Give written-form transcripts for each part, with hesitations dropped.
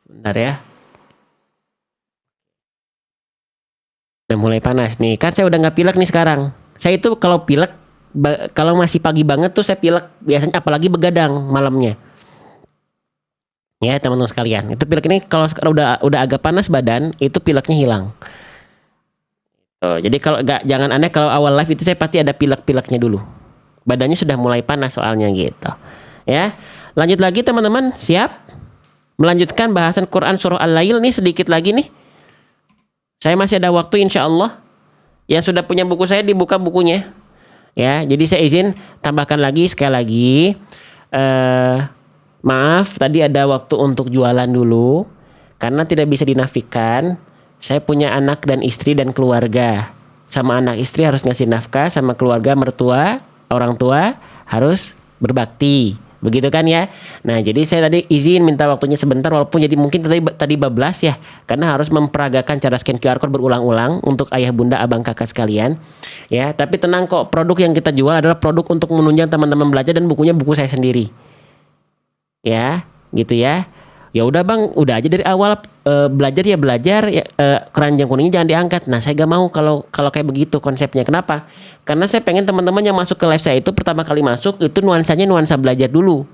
Sebentar ya. Udah mulai panas nih. Kan saya udah nggak pilek nih sekarang. Saya itu kalau pilek, kalau masih pagi banget tuh saya pilek. Biasanya apalagi begadang malamnya. Ya teman-teman sekalian. Itu pilek ini kalau udah agak panas badan, itu pileknya hilang. Oh, jadi kalau nggak jangan aneh kalau awal live itu saya pasti ada pilek-pileknya dulu. Badannya sudah mulai panas soalnya gitu. Ya. Lanjut lagi teman-teman, siap? Melanjutkan bahasan Quran surah Al-Lail nih sedikit lagi nih. Saya masih ada waktu insya Allah. Yang sudah punya buku saya dibuka bukunya. Ya, jadi saya izin tambahkan lagi sekali lagi. Eh, maaf, tadi ada waktu untuk jualan dulu. Karena tidak bisa dinafikan. Saya punya anak dan istri dan keluarga. Sama anak istri harus ngasih nafkah, sama keluarga mertua, orang tua harus berbakti. Begitu kan ya? Nah, jadi saya tadi izin minta waktunya sebentar walaupun jadi mungkin tadi bablas ya, karena harus memperagakan cara scan QR code berulang-ulang untuk ayah bunda abang kakak sekalian. Ya, tapi tenang kok, produk yang kita jual adalah produk untuk menunjang teman-teman belajar dan bukunya buku saya sendiri. Ya, gitu ya. Ya udah Bang, udah aja dari awal belajar ya belajar ya, keranjang kuningnya jangan diangkat. Nah, saya gak mau kalau kalau kayak begitu konsepnya. Kenapa? Karena saya pengen teman-teman yang masuk ke live saya itu pertama kali masuk itu nuansanya nuansa belajar dulu.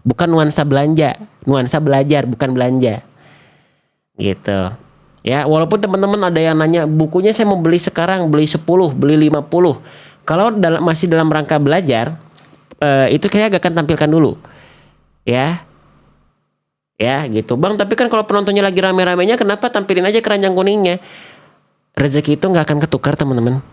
Bukan nuansa belanja, nuansa belajar bukan belanja. Gitu. Ya, walaupun teman-teman ada yang nanya bukunya saya mau beli sekarang, beli 10, beli 50. Kalau masih dalam rangka belajar, itu saya gak akan tampilkan dulu. Ya, ya gitu Bang, tapi kan kalau penontonnya lagi rame-ramenya kenapa tampilin aja keranjang kuningnya. Rezeki itu nggak akan ketukar teman-teman.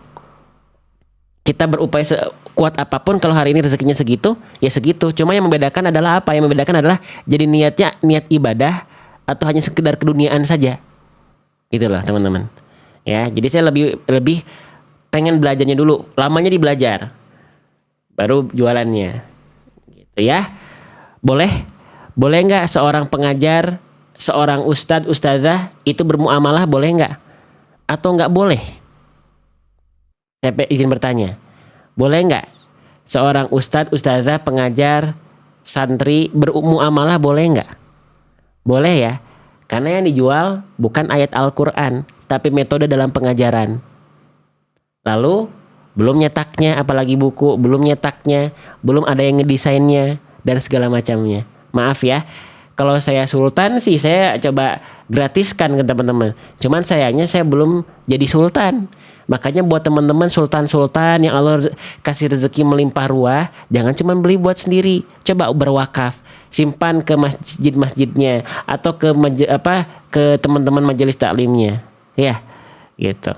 Kita berupaya sekuat apapun kalau hari ini rezekinya segitu ya segitu, cuma yang membedakan adalah apa, yang membedakan adalah jadi niatnya niat ibadah atau hanya sekedar keduniaan saja gitu loh teman-teman. Ya, jadi saya lebih lebih pengen belajarnya dulu, lamanya di belajar baru jualannya gitu ya. Boleh boleh nggak seorang pengajar, seorang ustadz ustadzah itu bermuamalah, boleh nggak atau nggak boleh? Saya izin bertanya, boleh nggak seorang ustadz ustadzah pengajar santri bermuamalah, boleh nggak? Boleh ya, karena yang dijual bukan ayat Al-Quran tapi metode dalam pengajaran. Lalu belum nyetaknya, apalagi buku, belum nyetaknya, belum ada yang ngedesainnya dan segala macamnya. Maaf ya, kalau saya sultan sih saya coba gratiskan ke teman-teman. Cuman sayangnya saya belum jadi sultan. Makanya buat teman-teman sultan-sultan yang Allah kasih rezeki melimpah ruah, jangan cuma beli buat sendiri. Coba berwakaf, simpan ke masjid-masjidnya atau ke ke teman-teman majelis taklimnya. Ya, gitu.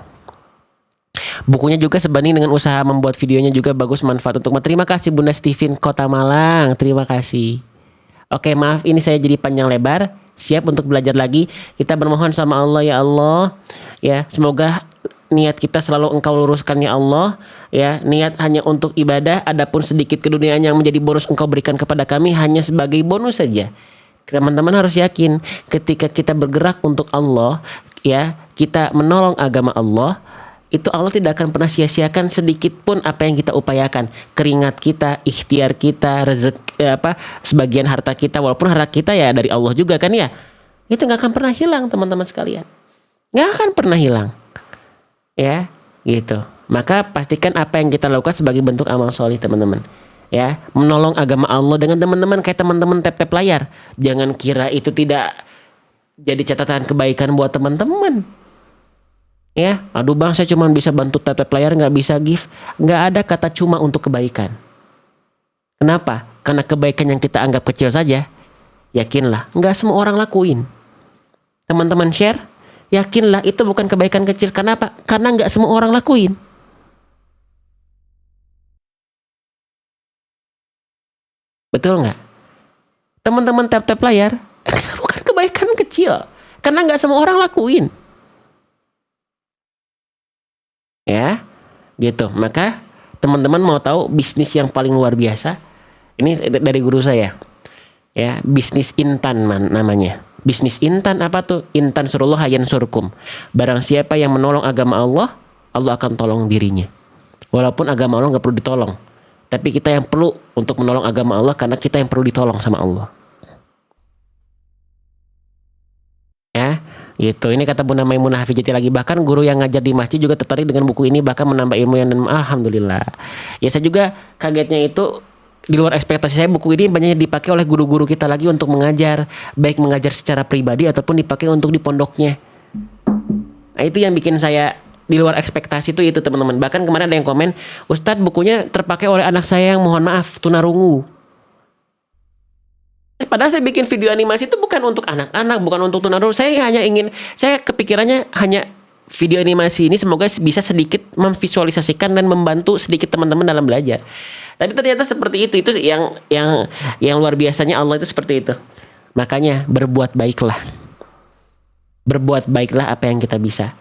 Bukunya juga sebanding dengan usaha membuat videonya juga bagus, manfaat untuk terima kasih Bunda Steven Kota Malang. Terima kasih. Oke, maaf ini saya jadi panjang lebar. Siap untuk belajar lagi. Kita bermohon sama Allah ya Allah. Ya, semoga niat kita selalu Engkau luruskan ya Allah. Ya, niat hanya untuk ibadah, adapun sedikit keduniaan yang menjadi bonus Engkau berikan kepada kami hanya sebagai bonus saja. Teman-teman harus yakin ketika kita bergerak untuk Allah, ya, kita menolong agama Allah, itu Allah tidak akan pernah sia-siakan sedikit pun apa yang kita upayakan, keringat kita, ikhtiar kita, rezeki sebagian harta kita, walaupun harta kita ya dari Allah juga kan ya, itu nggak akan pernah hilang teman-teman sekalian, nggak akan pernah hilang ya gitu. Maka pastikan apa yang kita lakukan sebagai bentuk amal solih teman-teman, ya, menolong agama Allah dengan teman-teman kayak teman-teman tap-tap layar. Jangan kira itu tidak jadi catatan kebaikan buat teman-teman. Ya, aduh Bang, saya cuma bisa bantu tap layar, nggak bisa gift. Nggak ada kata cuma untuk kebaikan. Kenapa? Karena kebaikan yang kita anggap kecil saja, yakinlah, nggak semua orang lakuin. Teman-teman share, yakinlah itu bukan kebaikan kecil. Kenapa? Karena nggak semua orang lakuin. Betul nggak? Teman-teman tap layar, bukan kebaikan kecil. Karena nggak semua orang lakuin. Ya, gitu. Maka teman-teman mau tahu bisnis yang paling luar biasa? Ini dari guru saya. Ya, bisnis intan namanya. Bisnis intan apa tuh? Intan surullah hayan surkum. Barang siapa yang menolong agama Allah, Allah akan tolong dirinya. Walaupun agama Allah nggak perlu ditolong, tapi kita yang perlu untuk menolong agama Allah karena kita yang perlu ditolong sama Allah. Gitu. Ini kata Bunda Maimunah Hafijati lagi, bahkan guru yang ngajar di masjid juga tertarik dengan buku ini, bahkan menambah ilmu yang, dan alhamdulillah. Ya saya juga kagetnya itu di luar ekspektasi saya, buku ini banyak dipakai oleh guru-guru kita lagi untuk mengajar, baik mengajar secara pribadi ataupun dipakai untuk di pondoknya. Nah, itu yang bikin saya di luar ekspektasi itu teman-teman. Bahkan kemarin ada yang komen, Ustadz bukunya terpakai oleh anak saya yang mohon maaf tunarungu. Padahal saya bikin video animasi itu bukan untuk anak-anak, bukan untuk tunarungu. Saya kepikirannya hanya video animasi ini semoga bisa sedikit memvisualisasikan dan membantu sedikit teman-teman dalam belajar. Tapi ternyata seperti itu yang luar biasanya Allah itu seperti itu. Makanya berbuat baiklah. Berbuat baiklah apa yang kita bisa.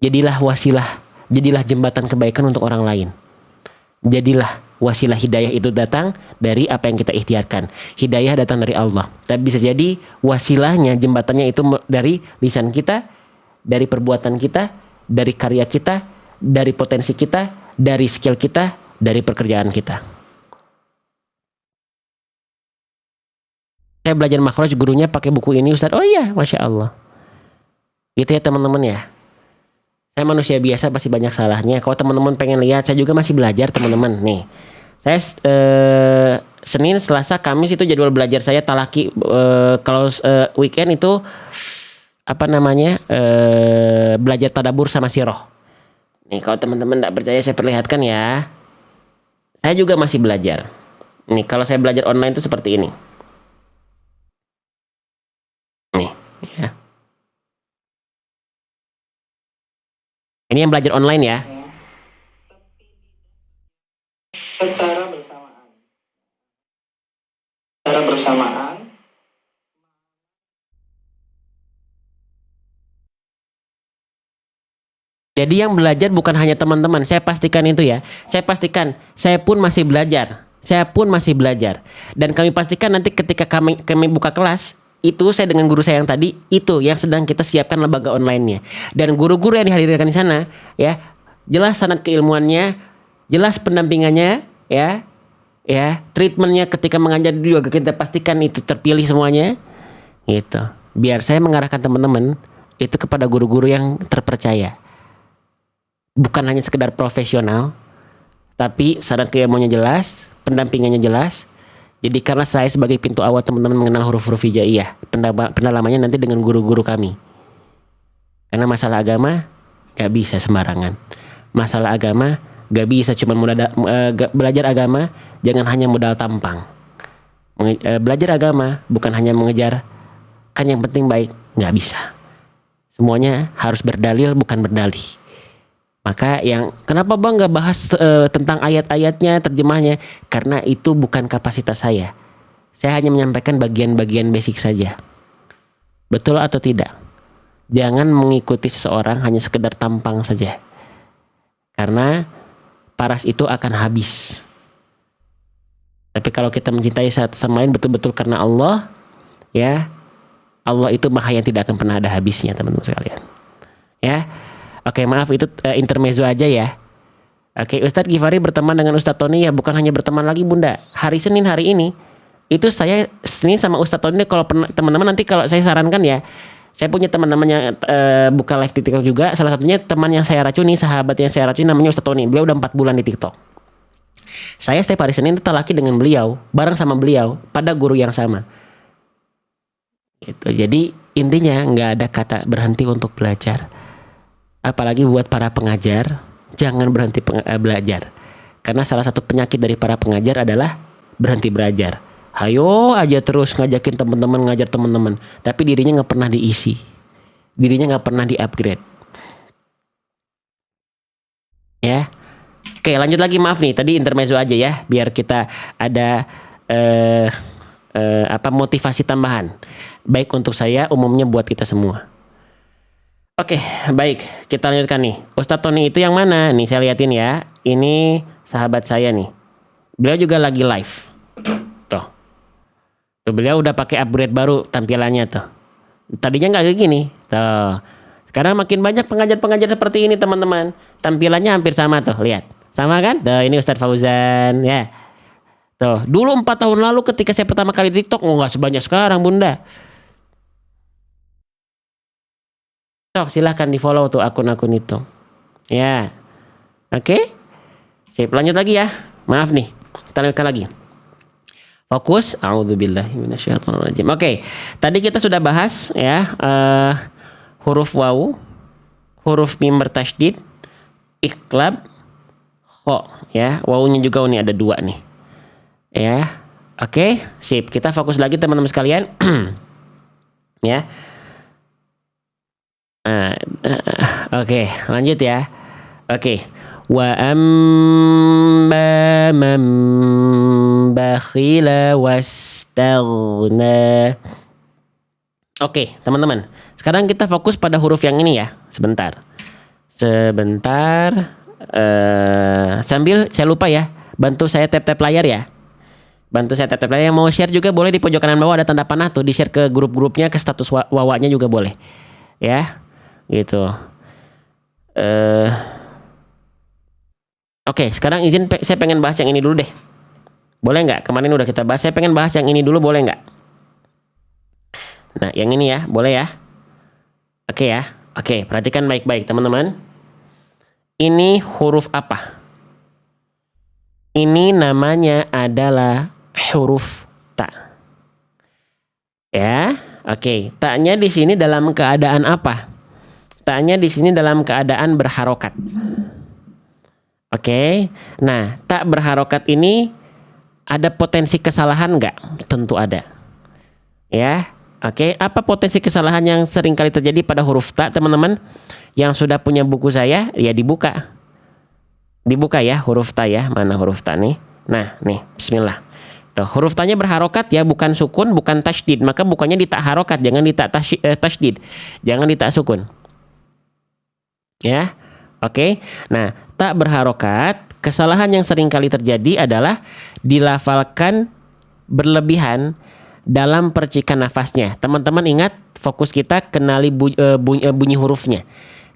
Jadilah wasilah, jadilah jembatan kebaikan untuk orang lain. Jadilah wasilah, hidayah itu datang dari apa yang kita ikhtiarkan. Hidayah datang dari Allah. Tapi bisa jadi wasilahnya, jembatannya itu dari lisan kita, dari perbuatan kita, dari karya kita, dari potensi kita, dari skill kita, dari pekerjaan kita. Saya belajar makhraj, gurunya pakai buku ini Ustaz. Oh iya, Masya Allah. Gitu ya teman-teman ya. Saya manusia biasa, pasti banyak salahnya. Kalau teman-teman pengen lihat, saya juga masih belajar teman-teman. Nih, saya Senin, Selasa, Kamis itu jadwal belajar saya talaki. Kalau weekend itu apa namanya, belajar tadabur sama siroh. Nih kalau teman-teman tidak percaya, saya perlihatkan ya. Saya juga masih belajar. Nih kalau saya belajar online itu seperti ini. Nih ya. Ini yang belajar online ya. Secara bersamaan. Jadi yang belajar bukan hanya teman-teman, saya pastikan itu ya. Saya pastikan, saya pun masih belajar. Saya pun masih belajar. Dan kami pastikan nanti ketika kami buka kelas, itu saya dengan guru saya yang tadi, itu yang sedang kita siapkan lembaga online-nya. Dan guru-guru yang dihadirkan di sana, ya, jelas sanad keilmuannya, jelas pendampingannya, ya, treatmentnya ketika mengajar juga kita pastikan itu terpilih semuanya, gitu. Biar saya mengarahkan teman-teman itu kepada guru-guru yang terpercaya. Bukan hanya sekedar profesional, tapi sanad keilmuannya jelas, pendampingannya jelas. Jadi karena saya sebagai pintu awal teman-teman mengenal huruf-huruf hijaiyah, pendalamannya nanti dengan guru-guru kami. Karena masalah agama gak bisa sembarangan. Masalah agama gak bisa cuma belajar agama, jangan hanya modal tampang. Belajar agama bukan hanya mengejar, kan yang penting baik, gak bisa. Semuanya harus berdalil bukan berdalih. Maka kenapa bang gak bahas tentang ayat-ayatnya, terjemahnya? Karena itu bukan kapasitas saya. Saya hanya menyampaikan bagian-bagian basic saja. Betul atau tidak? Jangan mengikuti seseorang hanya sekedar tampang saja. Karena paras itu akan habis. Tapi kalau kita mencintai satu sama lain betul-betul karena Allah, ya, Allah itu maha yang tidak akan pernah ada habisnya teman-teman sekalian. Ya. Oke, maaf itu intermezzo aja ya. Oke, Ustadz Gifari berteman dengan Ustadz Tony ya, bukan hanya berteman lagi Bunda. Hari Senin hari ini itu saya Senin sama Ustadz Tony, kalau teman-teman nanti kalau saya sarankan ya, saya punya teman-teman yang buka live di TikTok juga. Salah satunya teman yang saya racuni, sahabat yang saya racuni namanya Ustadz Tony. Beliau udah 4 bulan di TikTok. Saya setiap hari Senin itu talaki dengan beliau, bareng sama beliau pada guru yang sama. Gitu. Jadi intinya nggak ada kata berhenti untuk belajar. Apalagi buat para pengajar, jangan berhenti belajar. Karena salah satu penyakit dari para pengajar adalah berhenti belajar. Hayo aja terus ngajakin teman-teman, ngajar teman-teman, tapi dirinya nggak pernah diisi, dirinya nggak pernah di-upgrade. Ya, oke lanjut lagi, maaf nih, tadi intermezzo aja ya, biar kita ada motivasi tambahan, baik untuk saya, umumnya buat kita semua. Oke, baik, kita lanjutkan nih. Ustadz Tony itu yang mana? Nih saya liatin ya. Ini sahabat saya nih. Beliau juga lagi live. Tuh. Tuh beliau udah pakai upgrade baru tampilannya tuh. Tadinya nggak kayak gini. Tuh. Sekarang makin banyak pengajar-pengajar seperti ini teman-teman. Tampilannya hampir sama tuh, lihat. Sama kan? Tuh, ini Ustadz Fauzan ya. Tuh, dulu 4 tahun lalu ketika saya pertama kali di TikTok, nggak sebanyak sekarang Bunda. Sok silahkan di follow tuh akun-akun itu. Ya, oke. Sip, lanjut lagi ya. Maaf nih, kita lanjutkan lagi. Fokus. A'udzubillahi minasyaitonirrajim. Oke, tadi kita sudah bahas ya huruf wawu, huruf mim bertasydid, iqlab, kho ya. Wawunya juga nih ada 2 nih. Ya. Oke, sip. Kita fokus lagi teman-teman sekalian. Ya. Oke, lanjut ya. Oke. Wa amma man bakhila wastaghna. Oke, teman-teman. Sekarang kita fokus pada huruf yang ini ya. Sebentar. Sambil saya lupa ya, bantu saya tap-tap layar ya. Bantu saya tap-tap layar. Yang mau share juga boleh, di pojok kanan bawah ada tanda panah tuh, di-share ke grup-grupnya, ke status wawanya juga boleh. Ya. Gitu. Oke, sekarang izin saya pengen bahas yang ini dulu deh. Boleh nggak? Kemarin udah kita bahas. Saya pengen bahas yang ini dulu, boleh nggak? Nah, yang ini ya, boleh ya? Oke ya. Oke, perhatikan baik-baik teman-teman. Ini huruf apa? Ini namanya adalah huruf ta. Ya, oke. Ta-nya di sini dalam keadaan apa? Ta-nya di sini dalam keadaan berharokat. Oke. Nah, ta berharokat ini ada potensi kesalahan nggak? Tentu ada. Ya. Oke, apa potensi kesalahan yang sering kali terjadi pada huruf ta, teman-teman? Yang sudah punya buku saya, ya dibuka. Dibuka ya huruf ta ya. Mana huruf ta nih? Nah, nih, bismillah. Tuh, huruf ta-nya berharokat ya, bukan sukun, bukan tasydid. Maka bukannya di ta harokat, jangan di ta tasydid. Jangan di ta sukun. Ya. Oke. Nah, ta berharokat, kesalahan yang sering kali terjadi adalah dilafalkan berlebihan dalam percikan nafasnya. Teman-teman ingat, fokus kita kenali bunyi hurufnya.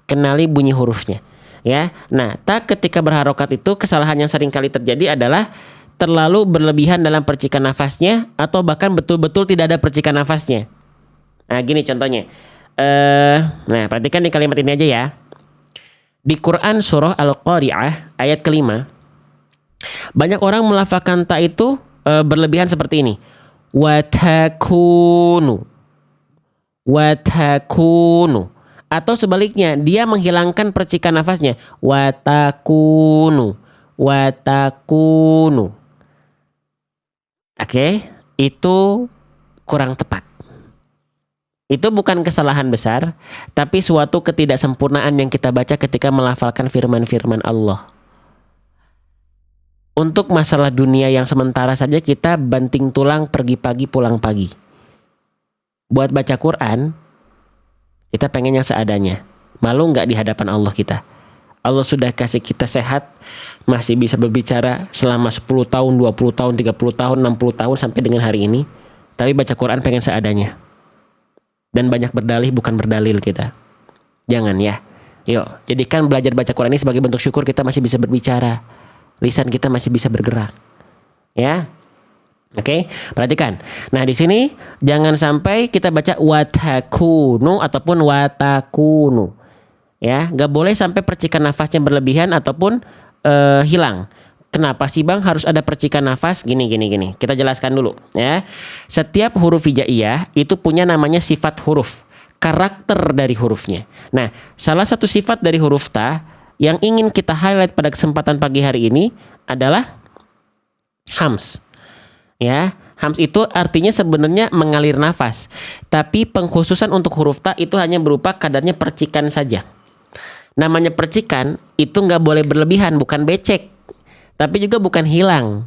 Kenali bunyi hurufnya. Ya. Nah, ta ketika berharokat itu kesalahan yang sering kali terjadi adalah terlalu berlebihan dalam percikan nafasnya, atau bahkan betul-betul tidak ada percikan nafasnya. Nah, gini contohnya. Nah, perhatikan di kalimat ini aja ya. Di Quran surah Al-Qari'ah ayat ke-5, banyak orang melafalkan ta itu berlebihan seperti ini. Watakunu. Watakunu. Atau sebaliknya, dia menghilangkan percikan nafasnya. Watakunu. Watakunu. Oke, itu kurang tepat. Itu bukan kesalahan besar, tapi suatu ketidaksempurnaan yang kita baca ketika melafalkan firman-firman Allah. Untuk masalah dunia yang sementara saja kita banting tulang, pergi pagi pulang pagi. Buat baca Quran, kita pengen yang seadanya. Malu nggak di hadapan Allah kita? Allah sudah kasih kita sehat, masih bisa berbicara selama 10 tahun, 20 tahun, 30 tahun, 60 tahun sampai dengan hari ini. Tapi baca Quran pengen seadanya. Dan banyak berdalih bukan berdalil kita. Jangan ya. Yuk, jadikan belajar baca Quran ini sebagai bentuk syukur kita masih bisa berbicara. Lisan kita masih bisa bergerak. Ya. Oke, perhatikan. Nah, di sini jangan sampai kita baca watakunu ataupun watakunu. Ya, nggak boleh sampai percikan nafasnya berlebihan ataupun hilang. Kenapa sih Bang harus ada percikan nafas? Gini. Kita jelaskan dulu ya. Setiap huruf hijaiyah itu punya namanya sifat huruf, karakter dari hurufnya. Nah, salah satu sifat dari huruf ta yang ingin kita highlight pada kesempatan pagi hari ini adalah hams. Ya, hams itu artinya sebenarnya mengalir nafas. Tapi pengkhususan untuk huruf ta itu hanya berupa kadarnya percikan saja. Namanya percikan itu nggak boleh berlebihan, bukan becek. Tapi juga bukan hilang.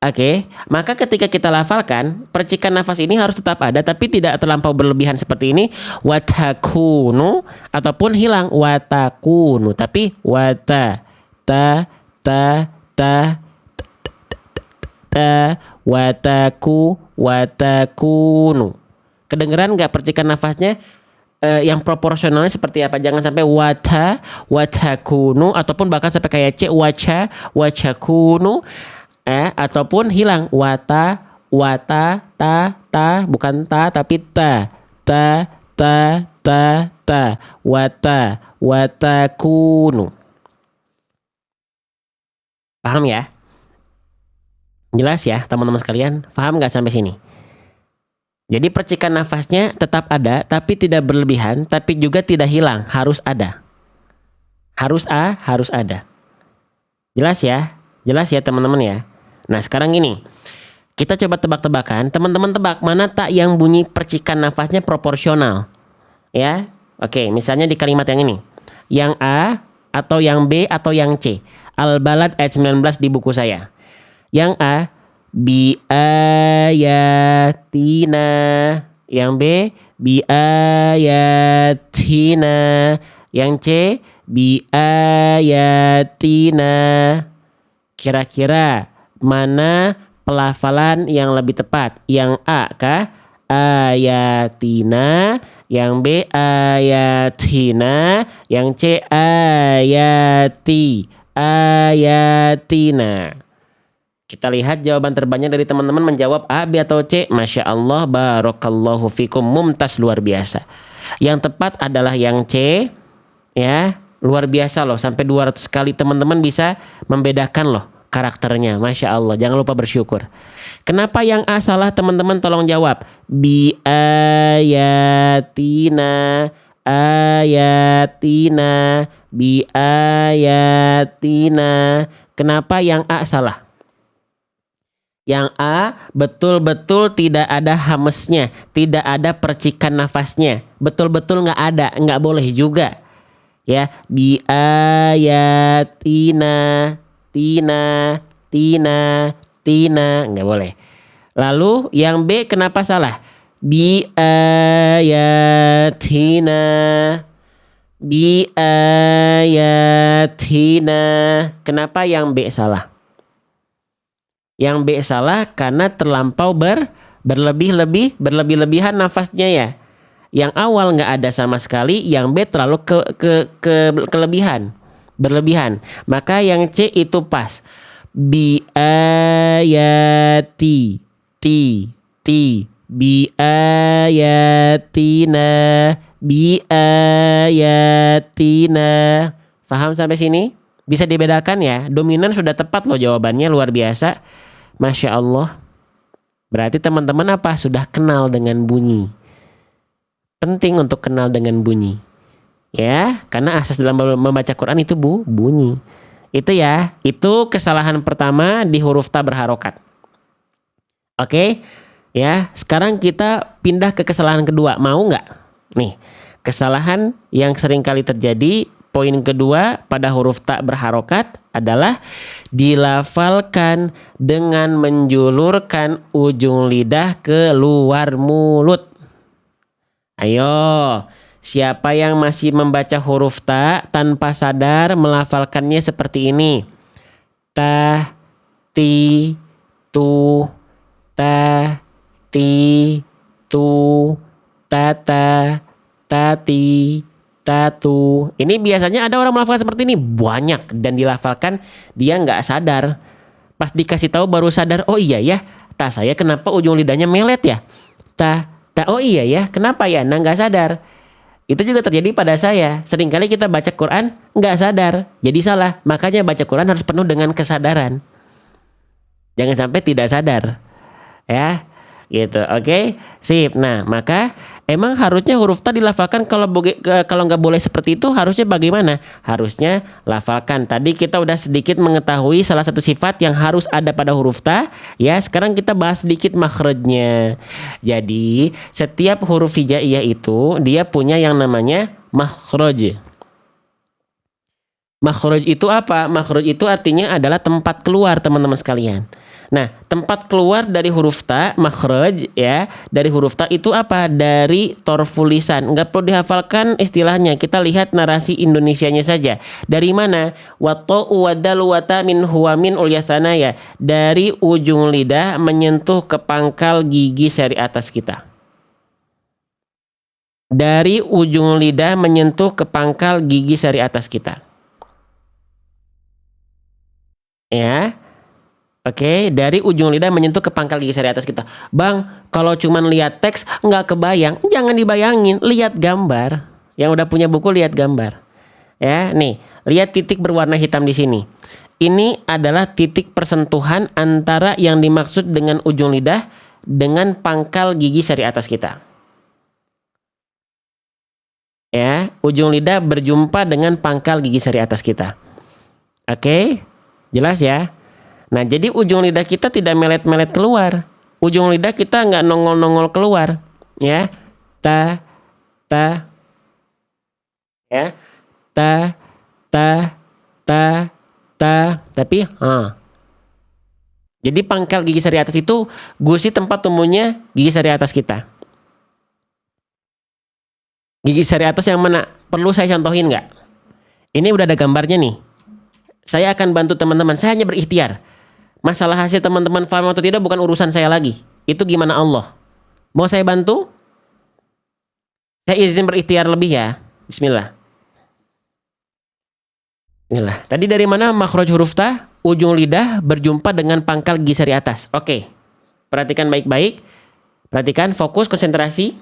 Oke, maka ketika kita lafalkan, percikan nafas ini harus tetap ada, tapi tidak terlampau berlebihan seperti ini. Watakunu ataupun hilang watakunu, tapi wata ta watakunu. Kedengeran nggak percikan nafasnya? Yang proporsionalnya seperti apa? Jangan sampai watakunu ataupun bahkan sampai kayak wachakunu ataupun hilang wata ta bukan ta tapi ta watakunu. Paham ya? Jelas ya teman-teman sekalian? Paham nggak sampai sini? Jadi percikan nafasnya tetap ada, tapi tidak berlebihan, tapi juga tidak hilang, harus ada. Harus ada. Jelas ya? Jelas ya teman-teman ya? Nah sekarang gini, kita coba tebak-tebakan, teman-teman tebak mana tak yang bunyi percikan nafasnya proporsional. Ya, oke, misalnya di kalimat yang ini. Yang A, atau yang B, atau yang C. Al-Balad ayat 19 di buku saya. Yang A, bi ayatina. Yang B, bi ayatina. Yang C, bi ayatina. Kira-kira mana pelafalan yang lebih tepat? Yang A kah? Ayatina. Yang B ayatina. Yang C ayatina. Kita lihat jawaban terbanyak dari teman-teman menjawab A, B, atau C. Masya Allah, barakallahu fikum, mumtaz, luar biasa. Yang tepat adalah yang C. Ya, luar biasa loh, sampai 200 kali teman-teman bisa membedakan loh karakternya. Masya Allah, jangan lupa bersyukur. Kenapa yang A salah teman-teman, tolong jawab. Bi ayatina, bi ayatina. Kenapa yang A salah? Yang A betul-betul tidak ada hamesnya, tidak ada percikan nafasnya, betul-betul nggak ada, nggak boleh juga. Ya, bi ayatina, tina, nggak boleh. Lalu yang B kenapa salah? Bi ayatina. Kenapa yang B salah? Yang B salah karena terlampau berlebih-lebihan nafasnya ya. Yang awal nggak ada sama sekali, yang B terlalu berlebihan. Maka yang C itu pas. Bi ayati, bi ayatina. Paham sampai sini? Bisa dibedakan ya. Dominan sudah tepat loh jawabannya, luar biasa. Masya Allah. Berarti teman-teman apa? Sudah kenal dengan bunyi. Penting untuk kenal dengan bunyi. Ya, karena asas dalam membaca Quran itu bunyi. Itu ya. Itu kesalahan pertama di huruf ta berharokat. Oke? Ya, sekarang kita pindah ke kesalahan kedua. Mau nggak? Nih, kesalahan yang sering kali terjadi. Poin kedua pada huruf ta berharokat adalah dilafalkan dengan menjulurkan ujung lidah ke luar mulut. Ayo, siapa yang masih membaca huruf ta tanpa sadar melafalkannya seperti ini? Ta, ti, tu, ta, ti, tu, tata, tati, tatu. Ini biasanya ada orang melafalkan seperti ini banyak, dan dilafalkan dia nggak sadar. Pas dikasih tahu baru sadar, oh iya ya, ta saya kenapa ujung lidahnya melet ya? Ta, oh iya ya, kenapa ya? Nah nggak sadar. Itu juga terjadi pada saya. Seringkali kita baca Quran nggak sadar, jadi salah. Makanya baca Quran harus penuh dengan kesadaran. Jangan sampai tidak sadar. Ya, gitu. Oke, sip. Nah, maka emang harusnya huruf ta dilafalkan, kalau nggak boleh seperti itu harusnya bagaimana? Harusnya lafalkan. Tadi kita udah sedikit mengetahui salah satu sifat yang harus ada pada huruf ta. Ya, sekarang kita bahas sedikit makhrajnya. Jadi setiap huruf hijaiyah itu dia punya yang namanya makhraj. Makhraj itu apa? Makhraj itu artinya adalah tempat keluar, teman-teman sekalian. Nah, tempat keluar dari huruf ta, makhraj ya, dari huruf ta itu apa? Dari torful lisan. Nggak perlu dihafalkan istilahnya. Kita lihat narasi Indonesianya saja. Dari mana? Watta'u wadalu wata min huwa min ulyasana ya. Dari ujung lidah menyentuh ke pangkal gigi seri atas kita. Dari ujung lidah menyentuh ke pangkal gigi seri atas kita. Ya. Oke, dari ujung lidah menyentuh ke pangkal gigi seri atas kita. Bang, kalau cuman lihat teks nggak kebayang, jangan dibayangin, lihat gambar. Yang udah punya buku lihat gambar. Ya, nih, lihat titik berwarna hitam di sini. Ini adalah titik persentuhan antara yang dimaksud dengan ujung lidah dengan pangkal gigi seri atas kita. Ya, ujung lidah berjumpa dengan pangkal gigi seri atas kita. Oke, jelas ya. Nah, jadi ujung lidah kita tidak melet-melet keluar. Ujung lidah kita nggak nongol-nongol keluar. Ya, ta, ya, ta, tapi Jadi pangkal gigi seri atas itu gusi tempat tumbuhnya gigi seri atas kita. Gigi seri atas yang mana? Perlu saya contohin nggak? Ini udah ada gambarnya nih. Saya akan bantu teman-teman. Saya hanya berikhtiar. Masalah hasil teman-teman paham atau tidak bukan urusan saya lagi. Itu gimana Allah. Mau saya bantu? Saya izin berikhtiar lebih ya. Bismillah. Inilah. Tadi dari mana makhraj huruf ta? Ujung lidah berjumpa dengan pangkal gigi seri atas. Oke. Perhatikan baik-baik. Perhatikan, fokus, konsentrasi.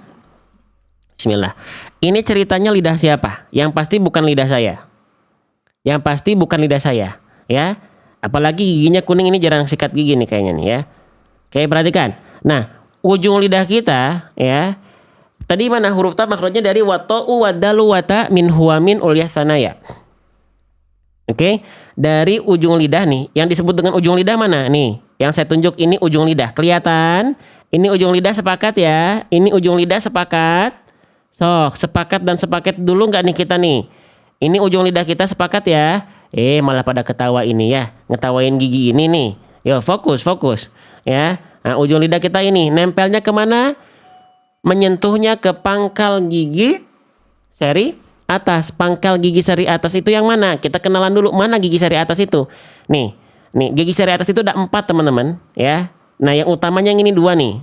Bismillah. Ini ceritanya lidah siapa? Yang pasti bukan lidah saya. Yang pasti bukan lidah saya, ya. Apalagi giginya kuning, ini jarang sikat gigi nih kayaknya nih ya. Oke, perhatikan. Nah, ujung lidah kita ya. Tadi mana huruf ta makhrajnya dari wata'u wadalu wata min huwa min ulyas sanaya. Oke, dari ujung lidah nih, yang disebut dengan ujung lidah mana? Nih, yang saya tunjuk ini ujung lidah. Kelihatan? Ini ujung lidah sepakat ya. Ini ujung lidah sepakat. Sok, sepakat dan sepaket dulu nggak nih kita nih? Ini ujung lidah kita sepakat ya. Malah pada ketawa ini ya. Ngetawain gigi ini nih. Yo, fokus. Ya. Nah, ujung lidah kita ini nempelnya kemana? Menyentuhnya ke pangkal gigi seri atas. Pangkal gigi seri atas itu yang mana? Kita kenalan dulu. Mana gigi seri atas itu? Nih gigi seri atas itu ada 4 teman-teman. Ya. Nah, yang utamanya yang ini 2 nih.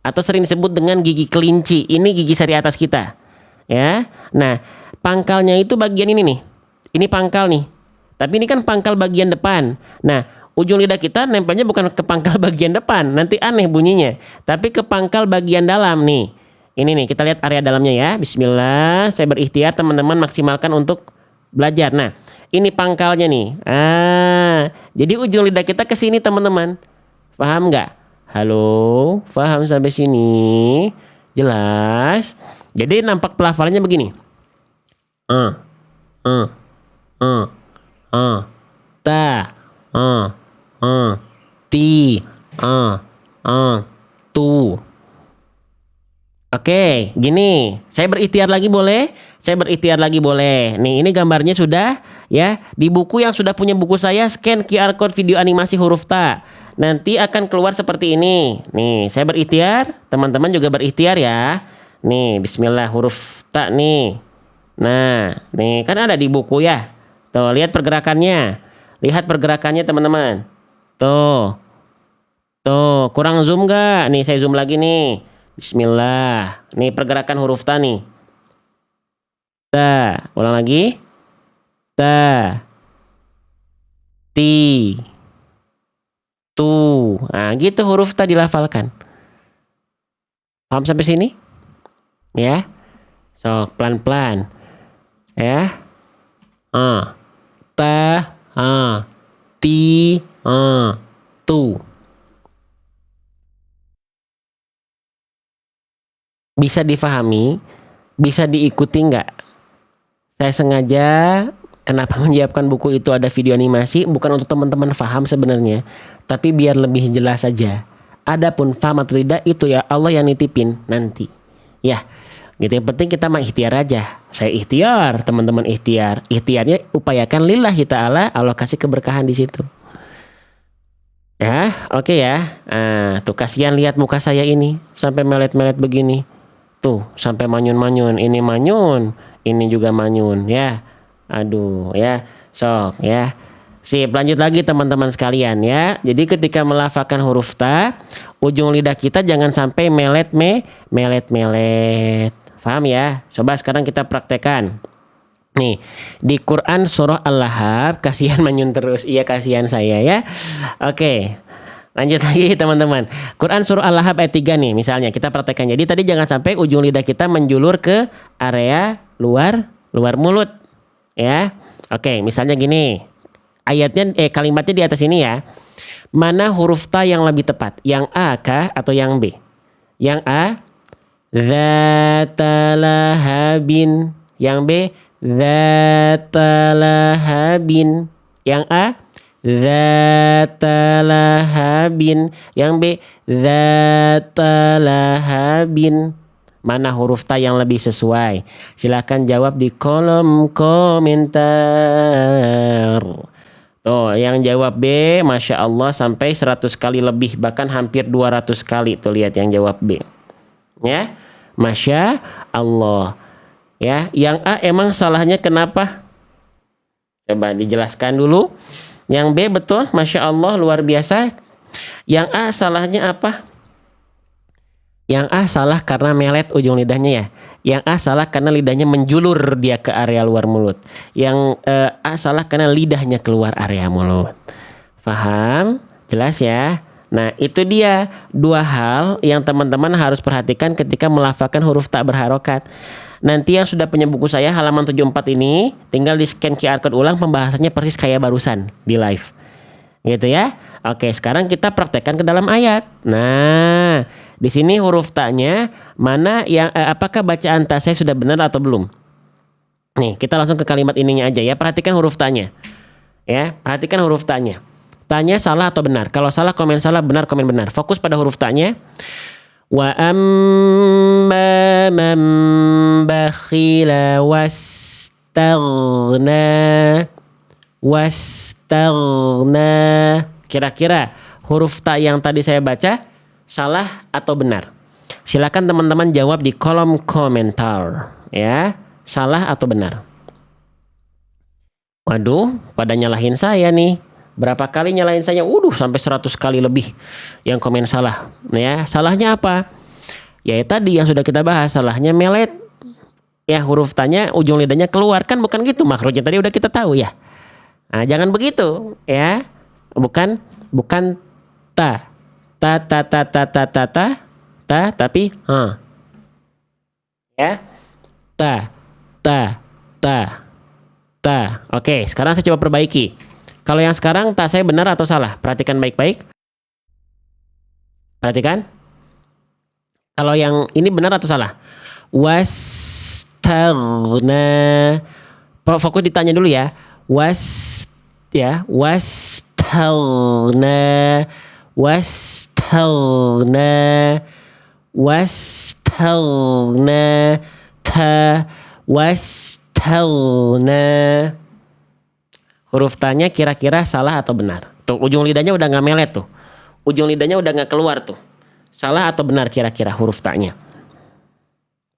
Atau sering disebut dengan gigi kelinci. Ini gigi seri atas kita. Ya. Nah, pangkalnya itu bagian ini nih. Ini pangkal nih. Tapi ini kan pangkal bagian depan. Nah, ujung lidah kita nempelnya bukan ke pangkal bagian depan. Nanti aneh bunyinya. Tapi ke pangkal bagian dalam nih. Ini nih, kita lihat area dalamnya ya. Bismillah. Saya berikhtiar teman-teman maksimalkan untuk belajar. Nah, ini pangkalnya nih. Jadi ujung lidah kita ke sini teman-teman. Paham nggak? Halo, paham sampai sini? Jelas? Jadi nampak pelafalannya begini. Ta, ti, tu. Oke, gini. Saya berikhtiar lagi boleh? Saya berikhtiar lagi boleh. Nih, ini gambarnya sudah ya. Di buku yang sudah punya buku saya, scan QR code video animasi huruf ta. Nanti akan keluar seperti ini. Nih, saya berikhtiar, teman-teman juga berikhtiar ya. Nih, bismillah huruf ta nih. Nah, nih kan ada di buku ya. Tuh, lihat pergerakannya. Lihat pergerakannya teman-teman. Tuh. Tuh, kurang zoom gak? Nih, saya zoom lagi nih. Bismillah. Nih pergerakan huruf ta nih. Ta. Ulang lagi. Ta. Ti. Tu. Nah, gitu huruf ta dilafalkan. Paham sampai sini? Ya. Sok, pelan-pelan. Ya. Ta. Ti. Tu. Bisa difahami, bisa diikuti nggak? Saya sengaja kenapa menyiapkan buku itu ada video animasi, bukan untuk teman-teman paham sebenarnya, tapi biar lebih jelas saja. Adapun paham atau tidak itu ya Allah yang nitipin nanti. Ya, gitu. Yang penting kita mah ikhtiar aja. Saya ikhtiar, teman-teman ikhtiar. Ikhtiarnya upayakan lillahi ta'ala, Allah kasih keberkahan di situ. Ya, oke ya. Tuh kasihan lihat muka saya ini sampai melet-melet begini. Tuh, sampai manyun-manyun. Ini manyun, ini juga manyun ya. Aduh ya. Sok ya. Sip, lanjut lagi teman-teman sekalian ya. Jadi ketika melafalkan huruf ta, ujung lidah kita jangan sampai melet-melet. Paham ya? Coba sekarang kita praktekkan. Nih, di Quran surah Al-Lahab, kasihan manyun terus. Iya, kasihan saya ya. Oke. Lanjut lagi teman-teman. Quran surah Al-Lahab ayat 3 nih misalnya kita praktekkan. Jadi tadi jangan sampai ujung lidah kita menjulur ke area luar mulut. Ya. Oke, misalnya gini. Kalimatnya di atas ini ya. Mana huruf ta yang lebih tepat? Yang A kah atau yang B? Yang A, dzatalahabin. Yang B, dzatalahabin. Yang A, dzatalahabin. Yang B, dzatalahabin. Mana huruf ta yang lebih sesuai? Silahkan jawab di kolom komentar. Tuh, yang jawab B, Masya Allah sampai 100 kali lebih, bahkan hampir 200 kali. Tuh, lihat yang jawab B. Ya, Masya Allah. Ya, yang A emang salahnya kenapa? Coba dijelaskan dulu. Yang B betul, Masya Allah, luar biasa. Yang A salahnya apa? Yang A salah karena melet ujung lidahnya ya. Yang A salah karena lidahnya menjulur dia ke area luar mulut. Yang A salah karena lidahnya keluar area mulut. Faham? Jelas ya? Nah, itu dia dua hal yang teman-teman harus perhatikan ketika melafalkan huruf ta berharokat. Nanti yang sudah punya buku saya halaman 74 ini, tinggal di scan QR code ulang, pembahasannya persis kayak barusan di live. Gitu ya. Oke, sekarang kita praktekkan ke dalam ayat. Nah, di sini huruf ta-nya mana yang apakah bacaan ta saya sudah benar atau belum? Nih, kita langsung ke kalimat ininya aja ya. Perhatikan huruf ta-nya. Ya, perhatikan huruf ta-nya. Ta-nya salah atau benar? Kalau salah komen salah, benar komen benar. Fokus pada huruf ta-nya. Wa amma man bakhila wastaghna. Kira-kira huruf ta yang tadi saya baca salah atau benar? Silakan teman-teman jawab di kolom komentar ya. Salah atau benar? Waduh, pada nyalahin saya nih. Berapa kali nyalahin saya? Sampai 100 kali lebih yang komen salah. Ya, salahnya apa? Ya tadi yang sudah kita bahas, salahnya melet. Ya, huruf ta-nya ujung lidahnya keluar, kan bukan gitu makhrajnya tadi udah kita tahu ya. Nah, jangan begitu ya. Bukan ta. Ta tapi ya. Ta. Oke, sekarang saya coba perbaiki. Kalau yang sekarang ta saya benar atau salah? Perhatikan baik-baik. Perhatikan. Kalau yang ini benar atau salah? Wastaghna. Fokus ditanya dulu ya. Wastaghna. Wastaghna. Huruf ta-nya kira-kira salah atau benar? Tuh, ujung lidahnya udah nggak melet tuh. Ujung lidahnya udah nggak keluar tuh. Salah atau benar kira-kira huruf ta-nya?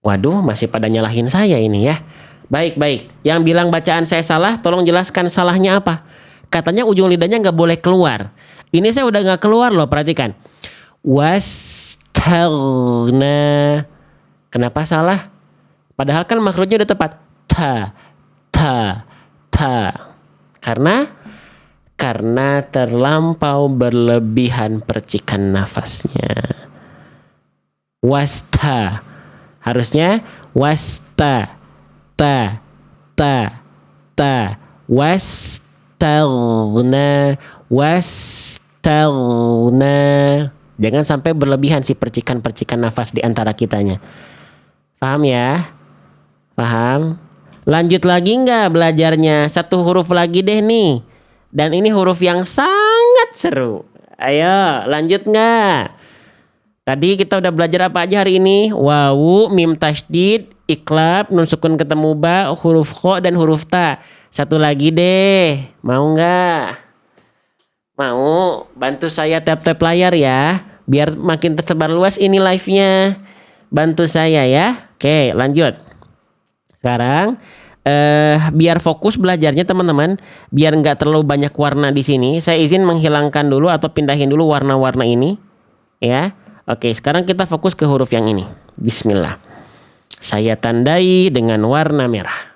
Waduh, masih pada nyalahin saya ini ya. Baik. Yang bilang bacaan saya salah, tolong jelaskan salahnya apa? Katanya ujung lidahnya nggak boleh keluar. Ini saya udah nggak keluar loh, perhatikan. Wastaghna. Kenapa salah? Padahal kan makhrajnya udah tepat. Ta. Karena terlampau berlebihan percikan nafasnya. Wasta. Harusnya wasta. Ta. Wastaghna. Jangan sampai berlebihan si percikan-percikan nafas di antara kitanya. Paham ya? Paham? Lanjut lagi nggak belajarnya? Satu huruf lagi deh nih. Dan ini huruf yang sangat seru. Ayo, lanjut nggak? Tadi kita udah belajar apa aja hari ini? Wawu, mim tasydid, iklab, nun sukun ketemu ba, huruf kho dan huruf ta. Satu lagi deh. Mau nggak? Mau? Bantu saya tap-tap layar ya. Biar makin tersebar luas ini live-nya. Bantu saya ya. Oke, lanjut. Sekarang biar fokus belajarnya teman-teman, biar nggak terlalu banyak warna di sini, saya izin menghilangkan dulu atau pindahin dulu warna-warna ini, ya. Oke, sekarang kita fokus ke huruf yang ini. Bismillah. Saya tandai dengan warna merah.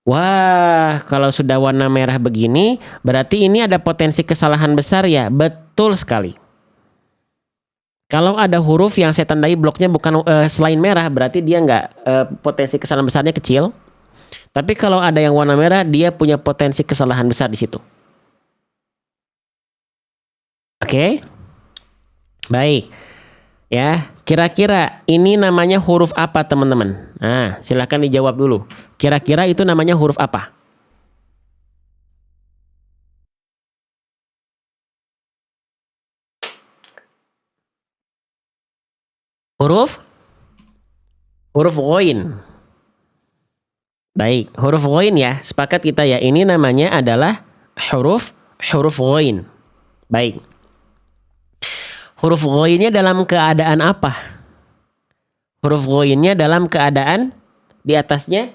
Wah, kalau sudah warna merah begini, berarti ini ada potensi kesalahan besar ya. Betul sekali. Kalau ada huruf yang saya tandai bloknya bukan selain merah, berarti dia nggak potensi kesalahan besarnya kecil. Tapi kalau ada yang warna merah, dia punya potensi kesalahan besar di situ. Oke? Baik. Ya, kira-kira ini namanya huruf apa, teman-teman? Nah, silakan dijawab dulu. Kira-kira itu namanya huruf apa? Huruf ghain. Baik, huruf ghain ya. Sepakat kita ya. Ini namanya adalah huruf ghain. Baik. Huruf ghainnya dalam keadaan apa? Huruf ghainnya dalam keadaan di atasnya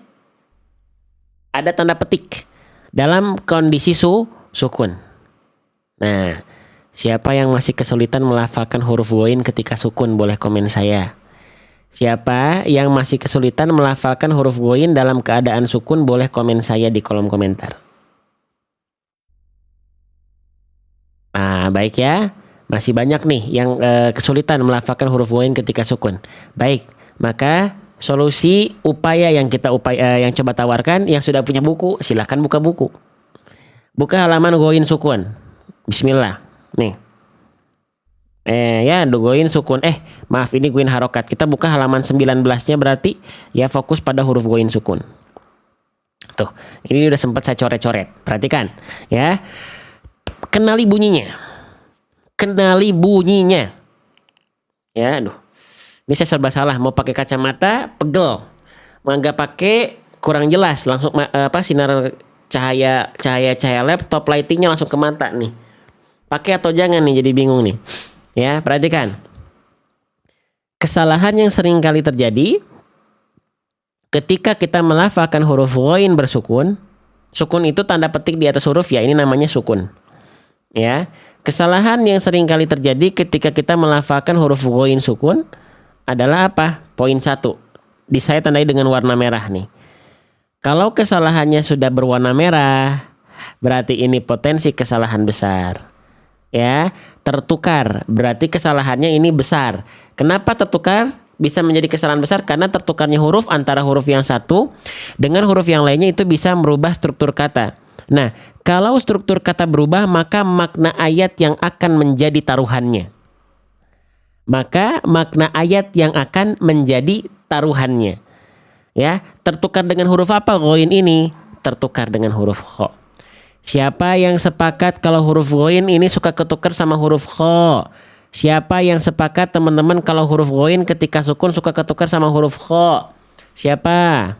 ada tanda petik dalam kondisi sukun. Nah, siapa yang masih kesulitan melafalkan huruf ghain ketika sukun boleh komen saya. Siapa yang masih kesulitan melafalkan huruf ghain dalam keadaan sukun boleh komen saya di kolom komentar. Nah, baik ya. Masih banyak nih yang kesulitan melafalkan huruf ghain ketika sukun. Baik, maka solusi upaya yang kita yang coba tawarkan, yang sudah punya buku, silahkan buka buku. Buka halaman ghain sukun. Bismillah. Nih. Ya, ghain sukun. Maaf, ini ghain harokat. Kita buka halaman 19-nya berarti ya fokus pada huruf ghain sukun. Tuh, ini udah sempat saya coret-coret. Perhatikan, ya. Kenali bunyinya. Ya, aduh. Ini saya serba salah. Mau pakai kacamata, pegel. Mau nggak pakai, kurang jelas. Langsung sinar cahaya laptop lightingnya langsung ke mata nih. Pakai atau jangan nih, jadi bingung nih. Ya, perhatikan. Kesalahan yang sering kali terjadi ketika kita melafalkan huruf ghain bersukun. Sukun itu tanda petik di atas huruf ya, ini namanya sukun. Ya. Kesalahan yang sering kali terjadi ketika kita melafalkan huruf ghain sukun adalah apa? Poin 1. Saya tandai dengan warna merah nih. Kalau kesalahannya sudah berwarna merah, berarti ini potensi kesalahan besar. Ya, tertukar, berarti kesalahannya ini besar. Kenapa tertukar? Bisa menjadi kesalahan besar karena tertukarnya huruf antara huruf yang satu dengan huruf yang lainnya itu bisa merubah struktur kata. Nah, kalau struktur kata berubah, maka makna ayat yang akan menjadi taruhannya. Ya, tertukar dengan huruf apa ghain ini? Tertukar dengan huruf kha. Siapa yang sepakat kalau huruf ghain ini suka ketukar sama huruf kha? Siapa yang sepakat teman-teman kalau huruf ghain ketika sukun suka ketukar sama huruf kha? Siapa?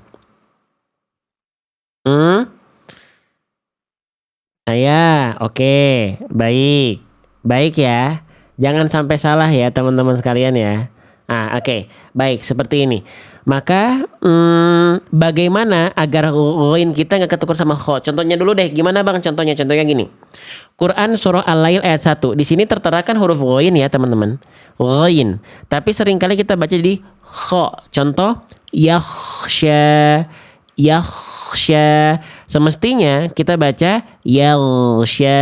Saya, oke, baik, baik ya. Jangan sampai salah ya teman-teman sekalian ya. Oke, baik seperti ini. Maka bagaimana agar ghain kita nggak ketukar sama kha? Contohnya dulu deh, gimana bang? Contohnya gini. Quran surah Al-Lail ayat 1. Di sini tertera kan huruf ghain ya teman-teman. Ghain. Tapi seringkali kita baca di kha. Contoh yakhsha. Semestinya kita baca yalsha.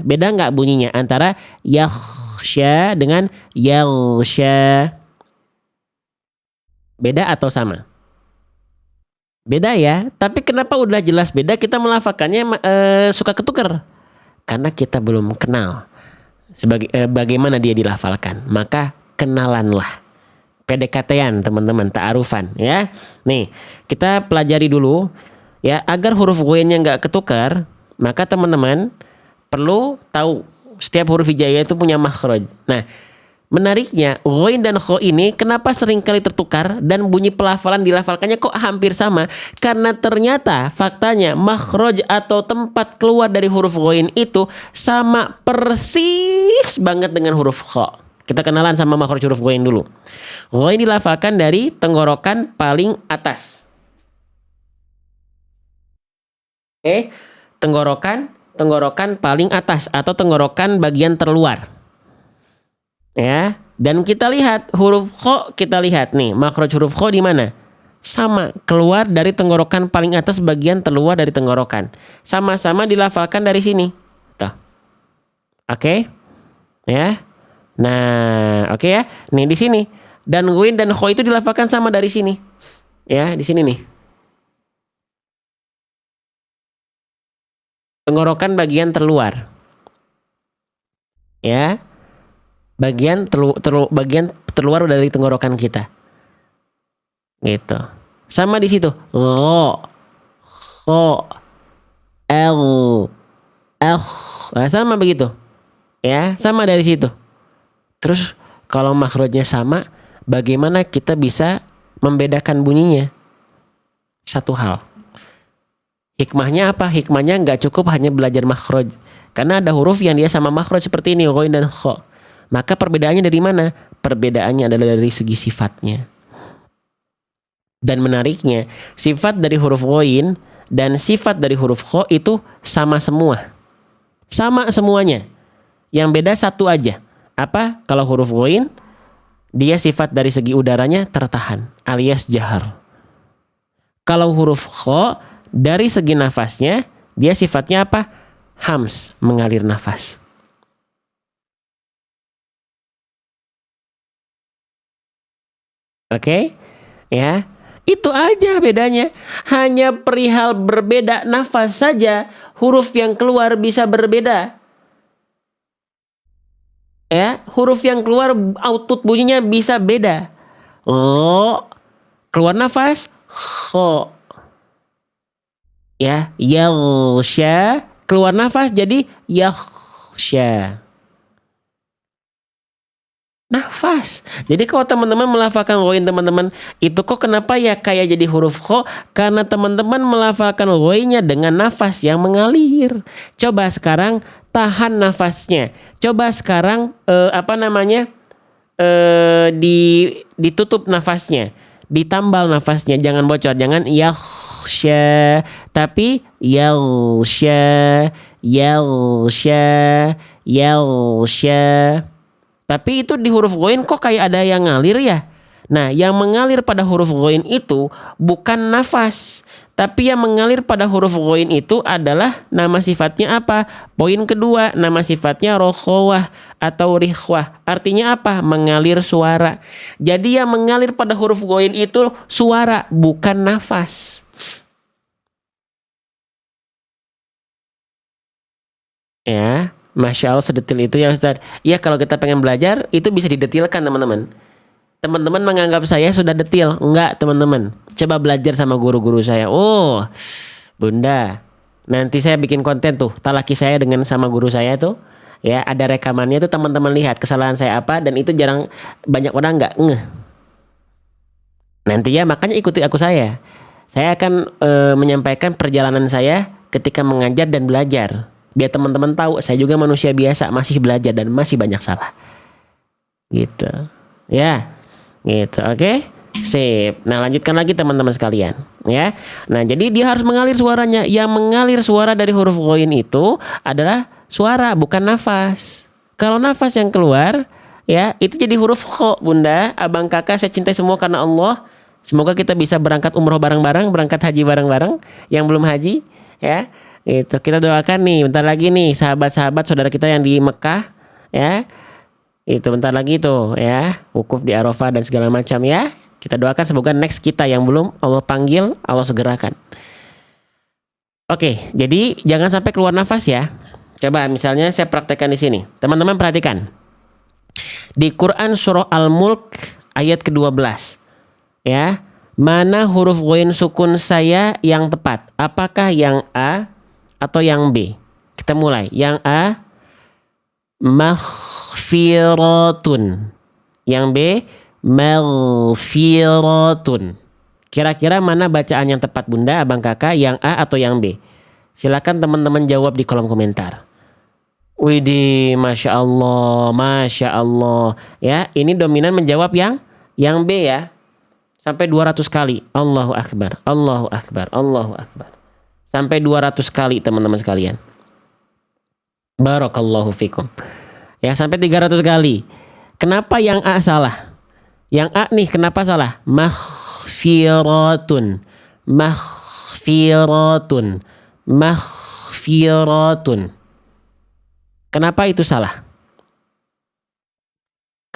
Beda nggak bunyinya antara yakhsha dengan yalsha? Beda atau sama? Beda ya. Tapi kenapa udah jelas beda kita melafalkannya suka ketukar? Karena kita belum kenal bagaimana dia dilafalkan. Maka kenalanlah. PDKT-an teman-teman, ta'arufan ya. Nih, kita pelajari dulu ya, agar huruf ghainnya nggak ketukar, maka teman-teman perlu tahu setiap huruf hijaiyah itu punya makhraj. Nah, menariknya ghain dan kha ini kenapa sering kali tertukar dan bunyi pelafalan dilafalkannya kok hampir sama? Karena ternyata faktanya makhraj atau tempat keluar dari huruf ghain itu sama persis banget dengan huruf kha. Kita kenalan sama makhraj huruf ghain dulu. Ghain dilafalkan dari tenggorokan paling atas. Tenggorokan paling atas atau tenggorokan bagian terluar. Ya, dan kita lihat huruf kha, kita lihat nih makhraj huruf kha di mana? Sama, keluar dari tenggorokan paling atas bagian terluar dari tenggorokan. Sama-sama dilafalkan dari sini. Tuh. Oke? Ya. Nah, oke ya. Nih di sini. Dan ghain dan kho itu dilafalkan sama dari sini. Ya, di sini nih. Tenggorokan bagian terluar. Ya. Bagian bagian terluar dari tenggorokan kita. Gitu. Sama di situ. Gho, kho, l, nah, sama begitu. Ya, sama dari situ. Terus kalau makhrajnya sama, bagaimana kita bisa membedakan bunyinya? Satu hal. Hikmahnya apa? Hikmahnya nggak cukup hanya belajar makhraj. Karena ada huruf yang dia sama makhraj seperti ini, ghain dan kho. Maka perbedaannya dari mana? Perbedaannya adalah dari segi sifatnya. Dan menariknya, sifat dari huruf ghain dan sifat dari huruf kho itu sama semua. Sama semuanya. Yang beda satu aja. Apa? Kalau huruf ghain, dia sifat dari segi udaranya tertahan alias jahar. Kalau huruf kho, dari segi nafasnya, dia sifatnya apa? Hams, mengalir nafas. Oke? Ya. Itu aja bedanya. Hanya perihal berbeda nafas saja, huruf yang keluar bisa berbeda. Ya, huruf yang keluar output bunyinya bisa beda. Oh, keluar nafas, kho. Ya, yaghsha, keluar nafas jadi yaghsha. Nafas. Jadi kalau teman-teman melafalkan ghain teman-teman, itu kok kenapa ya kayak jadi huruf kho? Karena teman-teman melafalkan ghainnya dengan nafas yang mengalir. Coba sekarang tahan nafasnya. Coba sekarang ditutup nafasnya, ditambal nafasnya, jangan bocor, jangan yaghsha, tapi yaghsha, yaghsha, yaghsha. Tapi itu di huruf ghain kok kayak ada yang ngalir ya. Nah, yang mengalir pada huruf ghain itu bukan nafas, tapi yang mengalir pada huruf ghain itu adalah nama sifatnya apa? Poin kedua, nama sifatnya rokhawah atau rikhwah. Artinya apa? Mengalir suara. Jadi yang mengalir pada huruf ghain itu suara, bukan nafas. Ya, Masya Allah sedetil itu ya Ustaz. Ya kalau kita pengen belajar, itu bisa didetilkan teman-teman. Teman-teman menganggap saya sudah detil. Enggak teman-teman. Coba belajar sama guru-guru saya. Oh, Bunda, nanti saya bikin konten tuh. Talaki saya dengan sama guru saya tuh. Ya, ada rekamannya tuh teman-teman lihat kesalahan saya apa. Dan itu jarang, banyak orang nggak ngeh. Nanti ya makanya ikuti aku saya. Saya akan menyampaikan perjalanan saya ketika mengajar dan belajar. Biar teman-teman tahu saya juga manusia biasa, masih belajar dan masih banyak salah. Gitu. Ya. Gitu. Oke. Sip. Nah, lanjutkan lagi teman-teman sekalian, ya. Nah, jadi dia harus mengalir suaranya. Yang mengalir suara dari huruf ghain itu adalah suara, bukan nafas. Kalau nafas yang keluar, ya, itu jadi huruf kho, Bunda, Abang, Kakak, saya cintai semua karena Allah. Semoga kita bisa berangkat umroh bareng-bareng, berangkat haji bareng-bareng. Yang belum haji, ya. Itu kita doakan nih bentar lagi nih sahabat-sahabat saudara kita yang di Mekah, ya. Itu bentar lagi tuh ya, wukuf di Arafah dan segala macam ya. Kita doakan semoga next kita yang belum Allah panggil, Allah segerakan. Oke, jadi jangan sampai keluar nafas ya. Coba misalnya saya praktekkan di sini. Teman-teman perhatikan. Di Quran surah Al-Mulk ayat ke-12. Ya. Mana huruf ghain sukun saya yang tepat? Apakah yang A atau yang B? Kita mulai. Yang A maghfiratun. Yang B maghfiratun. Kira-kira mana bacaan yang tepat Bunda, Abang, Kakak? Yang A atau yang B? Silakan teman-teman jawab di kolom komentar. Widih, Masya Allah, Masya Allah. Ya, ini dominan menjawab yang B ya. Sampai 200 kali. Allahu Akbar, Allahu Akbar, Allahu Akbar. Sampai 200 kali teman-teman sekalian. Barakallahu fikum. Ya, sampai 300 kali. Kenapa yang A salah? Yang A nih kenapa salah? Maghfiratun. Maghfiratun. Maghfiratun. Kenapa itu salah?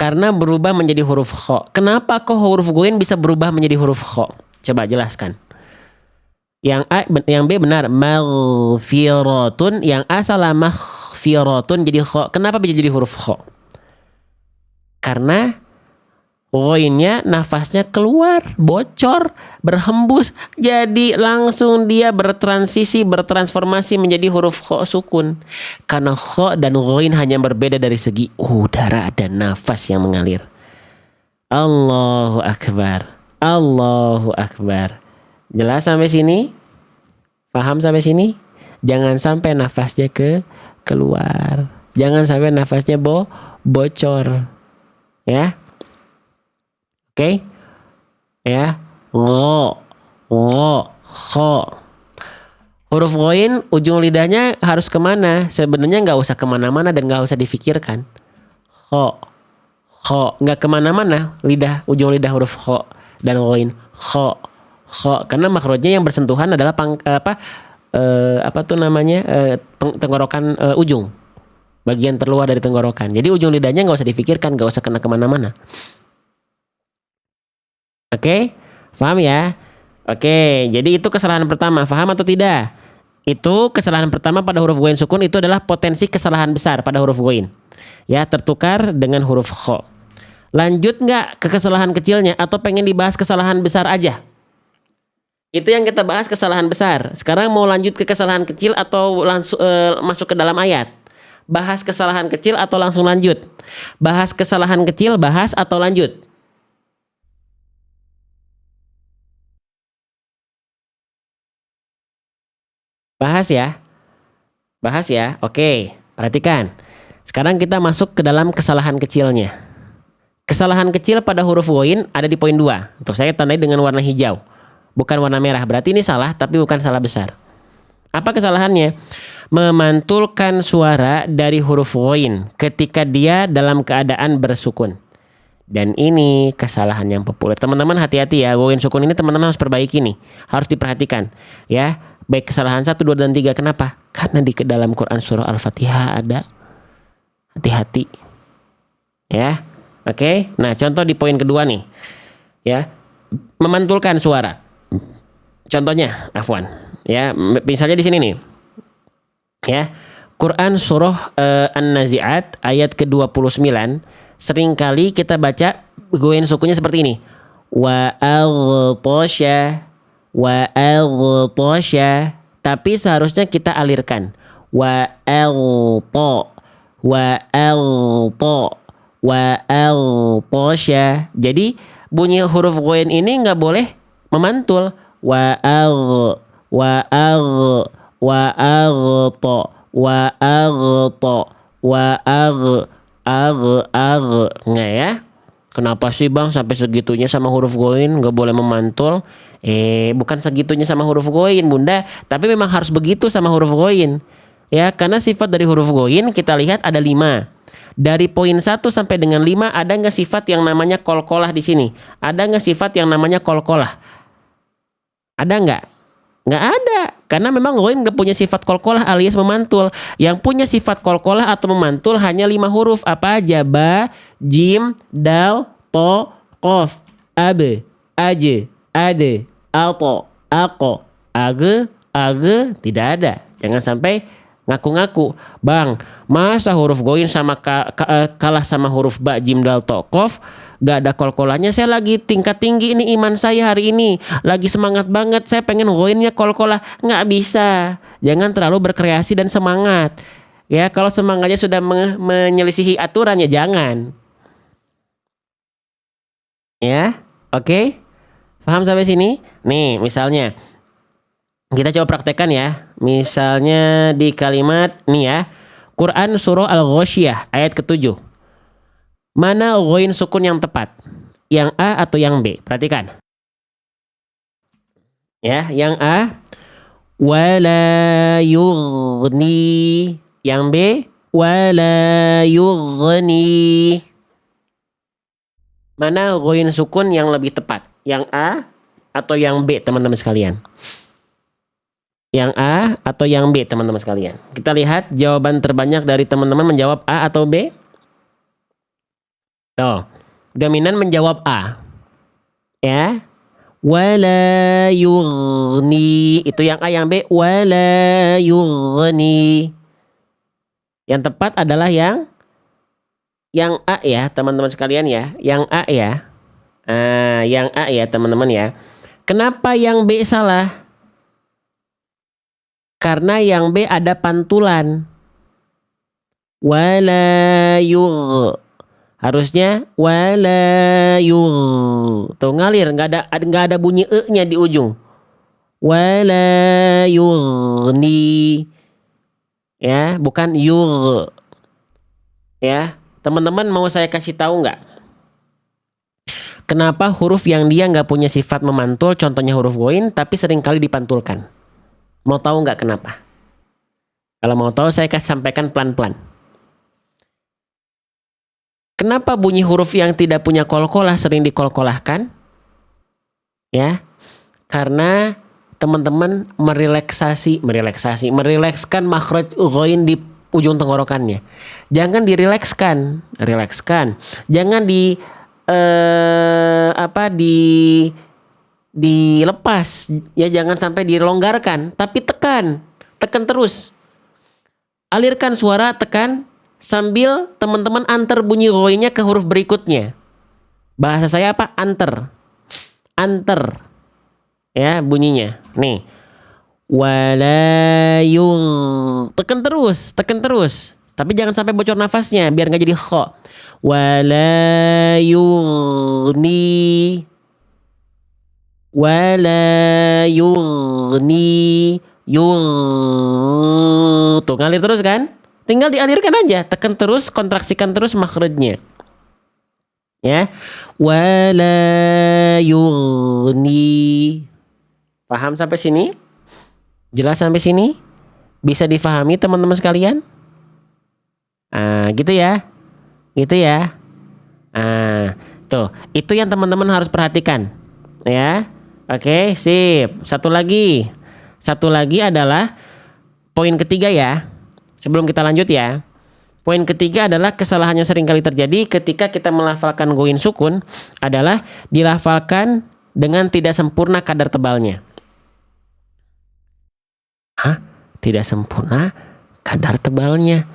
Karena berubah menjadi huruf kho. Kenapa kok huruf goin bisa berubah menjadi huruf kho? Coba jelaskan. Yang B benar, maghfiratun. Yang A salah, maghfiratun jadi kho. Kenapa bisa jadi huruf kho? Karena ghoinnya nafasnya keluar, bocor, berhembus, jadi langsung dia bertransformasi menjadi huruf kho sukun. Karena kho dan ghoin hanya berbeda dari segi udara dan nafas yang mengalir. Allahu Akbar, Allahu Akbar. Jelas sampai sini? Paham sampai sini? Jangan sampai nafasnya keluar, jangan sampai nafasnya bocor, ya. Oke, ya, kho. Huruf ghoin ujung lidahnya harus kemana? Sebenarnya nggak usah kemana-mana dan nggak usah difikirkan. Kho, nggak kemana-mana ujung lidah huruf kho dan ghoin. Kho, karena makrojnya yang bersentuhan adalah tenggorokan ujung, bagian terluar dari tenggorokan. Jadi ujung lidahnya nggak usah difikirkan, nggak usah kena kemana-mana. Oke, paham ya? Oke, jadi itu kesalahan pertama. Paham atau tidak? Itu kesalahan pertama pada huruf ghoin sukun, itu adalah potensi kesalahan besar pada huruf ghoin. Ya, tertukar dengan huruf kho. Lanjut nggak ke kesalahan kecilnya atau pengen dibahas kesalahan besar aja? Itu yang kita bahas kesalahan besar. Sekarang mau lanjut ke kesalahan kecil atau langsung masuk ke dalam ayat? Bahas kesalahan kecil atau langsung lanjut? Bahas kesalahan kecil, bahas atau lanjut? Bahas ya. Oke, perhatikan. Sekarang kita masuk ke dalam kesalahan kecilnya. Kesalahan kecil pada huruf ghoin ada di poin 2. Untuk saya tandai dengan warna hijau, bukan warna merah. Berarti ini salah, tapi bukan salah besar. Apa kesalahannya? Memantulkan suara dari huruf ghoin ketika dia dalam keadaan bersukun. Dan ini kesalahan yang populer. Teman-teman hati-hati ya, ghoin sukun ini teman-teman harus perbaiki nih. Harus diperhatikan, ya. Baik kesalahan 1, 2, dan 3. Kenapa? Karena di dalam Quran surah Al-Fatihah ada. Hati-hati. Ya. Oke. Nah, contoh di poin kedua nih. Ya. Memantulkan suara. Contohnya, afwan. Ya, misalnya di sini nih. Ya. Quran surah An-Nazi'at ayat ke-29. Seringkali kita baca ghoin sukunnya seperti ini. Wa al-tasya. Tapi seharusnya kita alirkan wa al-tasya. Jadi bunyi huruf ghoin ini nggak boleh memantul. Nggak ya? Kenapa sih bang sampai segitunya sama huruf ghoin nggak boleh memantul? Bukan segitunya sama huruf ghoin bunda, tapi memang harus begitu sama huruf ghoin. Ya, karena sifat dari huruf ghoin kita lihat ada 5. Dari poin 1 sampai dengan 5 ada nggak sifat yang namanya kolkolah di sini? Ada nggak sifat yang namanya kolkolah? Ada nggak? Nggak ada, karena memang ghoin nggak punya sifat kolkolah alias memantul. Yang punya sifat kolkolah atau memantul hanya 5 huruf. Apa aja? Ba, jim, dal, to, kof, abe, aje, ade, alpo, ako, age, tidak ada. Jangan sampai ngaku-ngaku, bang, masa huruf ghoin sama kalah sama huruf ba, jim, dal, to, kof? Gak ada kolkolahnya. Saya lagi tingkat tinggi ini iman saya hari ini, lagi semangat banget, saya pengen ghoinnya kolkolah. Nggak bisa. Jangan terlalu berkreasi dan semangat. Ya, kalau semangatnya sudah menyelisihi aturan ya jangan. Ya, oke. Paham sampai sini? Nih, misalnya kita coba praktekkan ya. Misalnya di kalimat nih ya, Quran surah Al-Ghasyiyah ayat ke-7. Mana ghoin sukun yang tepat? Yang A atau yang B? Perhatikan. Ya, yang A wala yughni. Yang B wala yughni. Mana ghoin sukun yang lebih tepat? Yang A atau yang B, teman-teman sekalian? Yang A atau yang B, teman-teman sekalian? Kita lihat jawaban terbanyak dari teman-teman menjawab A atau B. Tuh, dominan menjawab A. Ya. Wala yughni. Itu yang A, yang B wala yughni. Yang tepat adalah yang A ya, teman-teman sekalian ya. Yang A ya. Yang A ya, teman-teman ya. Kenapa yang B salah? Karena yang B ada pantulan. Wala yugh. Harusnya wala yugh. Tuh ngalir, nggak ada bunyi e-nya di ujung. Wala yughni. Ya, bukan yugh. Ya, teman-teman mau saya kasih tahu nggak? Kenapa huruf yang dia nggak punya sifat memantul, contohnya huruf ghain, tapi seringkali dipantulkan? Mau tahu nggak kenapa? Kalau mau tahu saya kasih sampaikan pelan-pelan. Kenapa bunyi huruf yang tidak punya kolkolah sering dikolkolahkan? Ya, karena teman-teman merilekskan makhraj ghain di ujung tenggorokannya. Jangan rilekskan. Jangan dilepas, ya jangan sampai dilonggarkan, tapi tekan terus. Alirkan suara, tekan sambil teman-teman antar bunyi ghainnya ke huruf berikutnya. Bahasa saya apa? Antar. Ya, bunyinya. Nih. Wala tekan terus. Tapi jangan sampai bocor nafasnya biar nggak jadi kho. Wala yughni. Tuh ngalir terus kan? Tinggal dialirkan aja, tekan terus, kontraksikan terus makhrajnya. Ya. Wala yughni. Paham sampai sini? Jelas sampai sini? Bisa difahami teman-teman sekalian? Gitu ya. Tuh, itu yang teman-teman harus perhatikan. Ya. Oke, sip. Satu lagi adalah poin ketiga ya. Sebelum kita lanjut ya. Poin ketiga adalah kesalahan yang sering kali terjadi ketika kita melafalkan ghain sukun adalah dilafalkan dengan tidak sempurna kadar tebalnya. Tidak sempurna kadar tebalnya.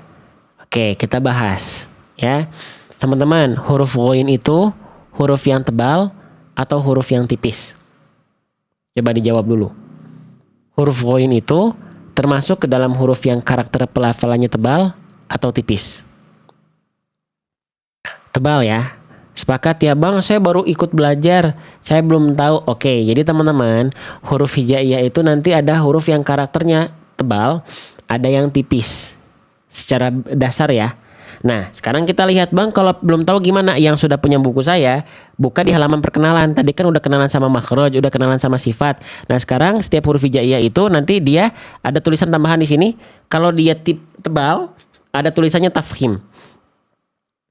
Oke, kita bahas ya. Teman-teman, huruf ghain itu huruf yang tebal atau huruf yang tipis? Coba dijawab dulu. Huruf ghain itu termasuk ke dalam huruf yang karakter pelafalannya tebal atau tipis? Tebal ya. Sepakat ya bang, saya baru ikut belajar, saya belum tahu. Oke, jadi teman-teman, huruf hijaiyah itu nanti ada huruf yang karakternya tebal, ada yang tipis. Secara dasar ya. Nah, sekarang kita lihat bang, kalau belum tahu gimana, yang sudah punya buku saya, buka di halaman perkenalan. Tadi kan udah kenalan sama makhraj, udah kenalan sama sifat. Nah, sekarang setiap huruf hijaiyah itu nanti dia ada tulisan tambahan di sini. Kalau dia tebal, ada tulisannya tafkhim.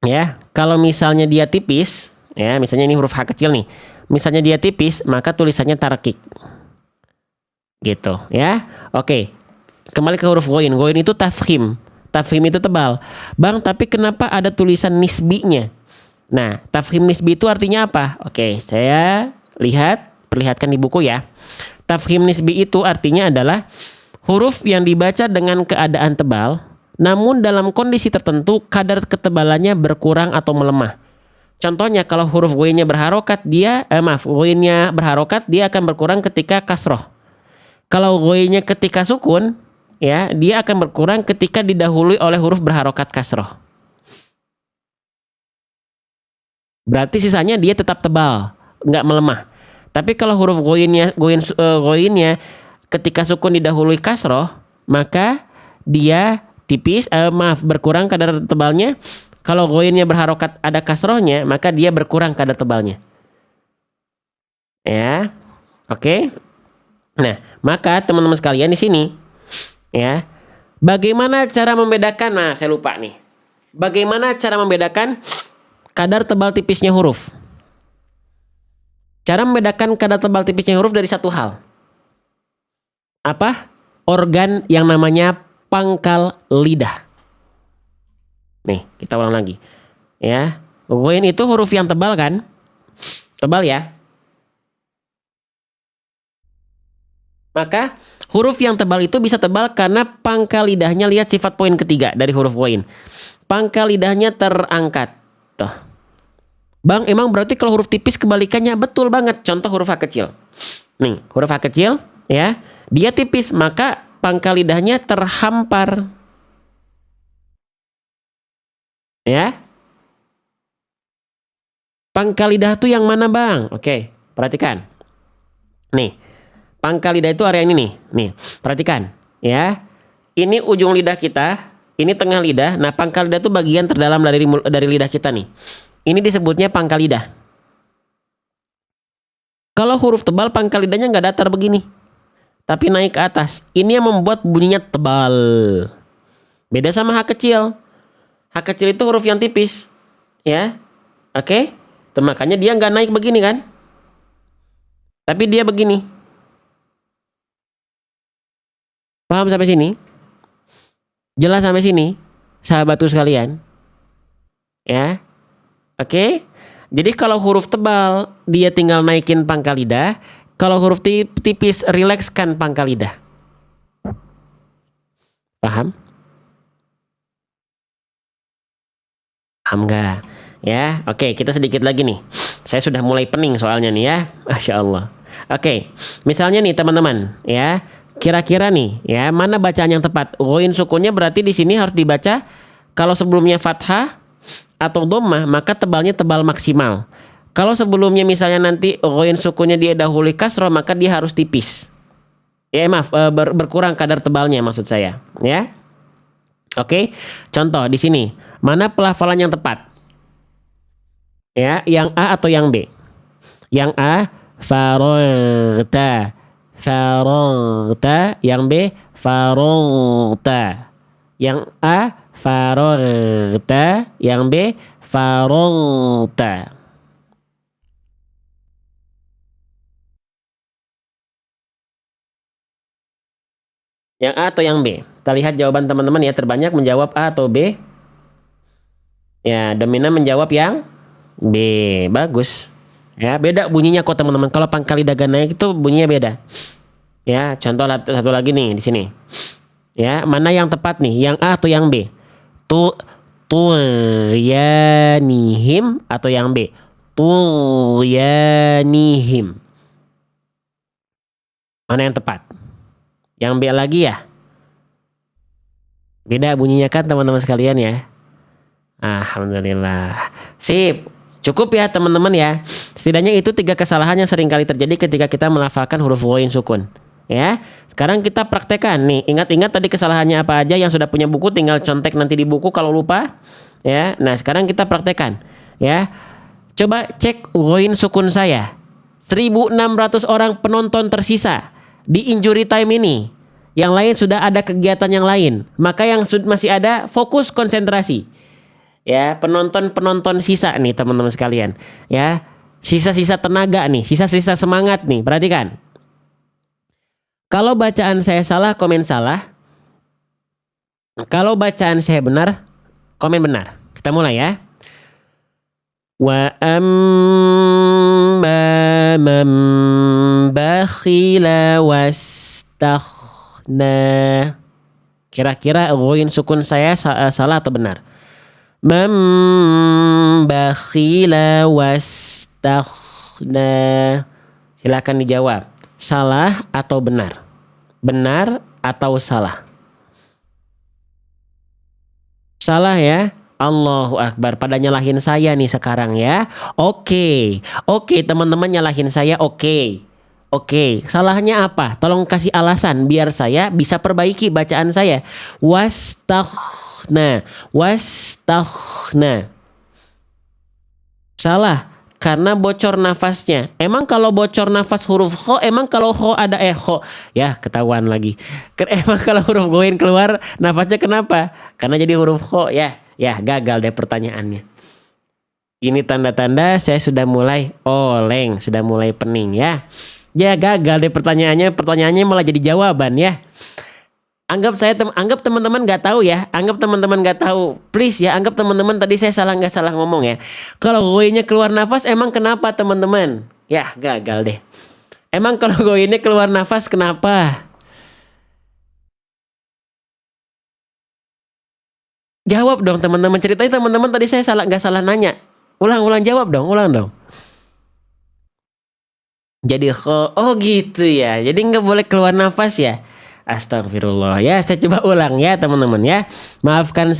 Ya, kalau misalnya dia tipis, ya, misalnya ini huruf H kecil nih. Misalnya dia tipis, maka tulisannya tarakik. Gitu, ya. Oke. Kembali ke huruf ghain. Ghain itu tafkhim. Tafkhim itu tebal. Bang, tapi kenapa ada tulisan nisbinya? Nah, tafkhim nisbi itu artinya apa? Oke, saya perlihatkan di buku ya. Tafkhim nisbi itu artinya adalah huruf yang dibaca dengan keadaan tebal, namun dalam kondisi tertentu kadar ketebalannya berkurang atau melemah. Contohnya kalau huruf ghainnya berharokat, ghainnya berharokat, dia akan berkurang ketika kasroh. Kalau ghainnya ketika sukun, ya, dia akan berkurang ketika didahului oleh huruf berharokat kasroh. Berarti sisanya dia tetap tebal, nggak melemah. Tapi kalau huruf ghainnya ketika sukun didahului kasroh, maka dia tipis, berkurang kadar tebalnya. Kalau ghainnya berharokat ada kasrohnya, maka dia berkurang kadar tebalnya. Ya, oke. Nah, maka teman-teman sekalian di sini, ya, bagaimana cara membedakan? Nah, saya lupa nih. Bagaimana cara membedakan kadar tebal tipisnya huruf? Cara membedakan kadar tebal tipisnya huruf dari satu hal. Apa? Organ yang namanya pangkal lidah. Nih, kita ulang lagi. Ya. Ghain itu huruf yang tebal kan? Tebal ya. Maka huruf yang tebal itu bisa tebal karena pangkal lidahnya, lihat sifat poin ketiga dari huruf ghain. Pangkal lidahnya terangkat. Tuh. Bang, emang berarti kalau huruf tipis kebalikannya? Betul banget. Contoh huruf H kecil. Nih, huruf H kecil ya. Dia tipis, maka pangkal lidahnya terhampar. Ya. Pangkal lidah itu yang mana, Bang? Oke, perhatikan. Nih. Pangkal lidah itu area ini nih. Nih, perhatikan ya. Ini ujung lidah kita, ini tengah lidah. Nah, pangkal lidah itu bagian terdalam dari lidah kita nih. Ini disebutnya pangkal lidah. Kalau huruf tebal pangkal lidahnya nggak datar begini, tapi naik ke atas. Ini yang membuat bunyinya tebal. Beda sama H kecil. H kecil itu huruf yang tipis, ya. Oke, makanya dia nggak naik begini kan? Tapi dia begini. Paham sampai sini? Jelas sampai sini, sahabatku sekalian? Ya, oke. Jadi kalau huruf tebal, dia tinggal naikin pangkal lidah. Kalau huruf tipis, rilekskan pangkal lidah. Paham? Paham nggak? Ya, oke. Kita sedikit lagi nih. Saya sudah mulai pening soalnya nih ya, Masya Allah. Oke, misalnya nih teman-teman, ya. Kira-kira nih, ya, mana bacaan yang tepat? Ghain sukunnya berarti di sini harus dibaca kalau sebelumnya fathah atau dhammah, maka tebalnya tebal maksimal. Kalau sebelumnya misalnya nanti ghain sukunnya dia dahului kasroh, maka dia harus tipis. Ya, maaf, berkurang kadar tebalnya maksud saya, ya. Oke. Contoh di sini, mana pelafalan yang tepat? Ya, yang A atau yang B? Yang A, faragta. Faragta. Yang B, faragta. Yang A, faragta. Yang B, faragta. Yang A atau yang B? Kita lihat jawaban teman-teman ya. Terbanyak menjawab A atau B? Ya, dominan menjawab yang B. Bagus. Ya, beda bunyinya kok teman-teman. Kalau pangkal lidah naik itu bunyinya beda. Ya, contoh satu lagi nih di sini. Ya, mana yang tepat nih? Yang A atau yang B? Tuyanihim atau yang B? Tuyanihim. Mana yang tepat? Yang B lagi ya? Beda bunyinya kan teman-teman sekalian ya. Alhamdulillah. Sip. Cukup ya teman-teman ya. Setidaknya itu 3 kesalahan yang sering kali terjadi ketika kita melafalkan huruf ghain sukun. Ya. Sekarang kita praktekkan nih. Ingat-ingat tadi kesalahannya apa aja, yang sudah punya buku tinggal contek nanti di buku kalau lupa. Ya. Nah, sekarang kita praktekkan. Ya. Coba cek ghain sukun saya. 1.600 orang penonton tersisa di injury time ini. Yang lain sudah ada kegiatan yang lain. Maka yang masih ada fokus konsentrasi. Ya, penonton sisa nih teman-teman sekalian. Ya, sisa-sisa tenaga nih, sisa-sisa semangat nih. Perhatikan. Kalau bacaan saya salah, komen salah. Kalau bacaan saya benar, komen benar. Kita mulai ya. Wa amma man bakhila wastaghna. Kira-kira ghain sukun saya salah atau benar? Man bakhila wastaghna. Silakan dijawab. Salah atau benar? Benar atau salah? Salah ya? Allahu Akbar. Pada nyalahin saya nih sekarang ya. Oke teman-teman, nyalahin saya. Oke. Salahnya apa? Tolong kasih alasan biar saya bisa perbaiki bacaan saya. Wastaghna. Salah karena bocor nafasnya. Emang kalau bocor nafas huruf kho, emang kalau kho ada kho, ya ketahuan lagi. Emang kalau huruf ghain keluar nafasnya kenapa? Karena jadi huruf kho ya. Ya, gagal deh pertanyaannya. Ini tanda-tanda saya sudah mulai oleng, sudah mulai pening ya. Ya, gagal deh pertanyaannya malah jadi jawaban ya. Anggap teman-teman nggak tahu ya. Anggap teman-teman nggak tahu. Please ya, anggap teman-teman tadi saya nggak salah ngomong ya. Kalau goynya keluar nafas emang kenapa teman-teman? Ya, gagal deh. Emang kalau goynya keluar nafas kenapa? Jawab dong teman-teman. Ceritain teman-teman tadi saya nggak salah nanya. Ulang jawab dong, ulang dong. Jadi oh gitu ya. Jadi nggak boleh keluar nafas ya. Astagfirullah. Ya, saya coba ulang ya teman-teman ya. Maafkan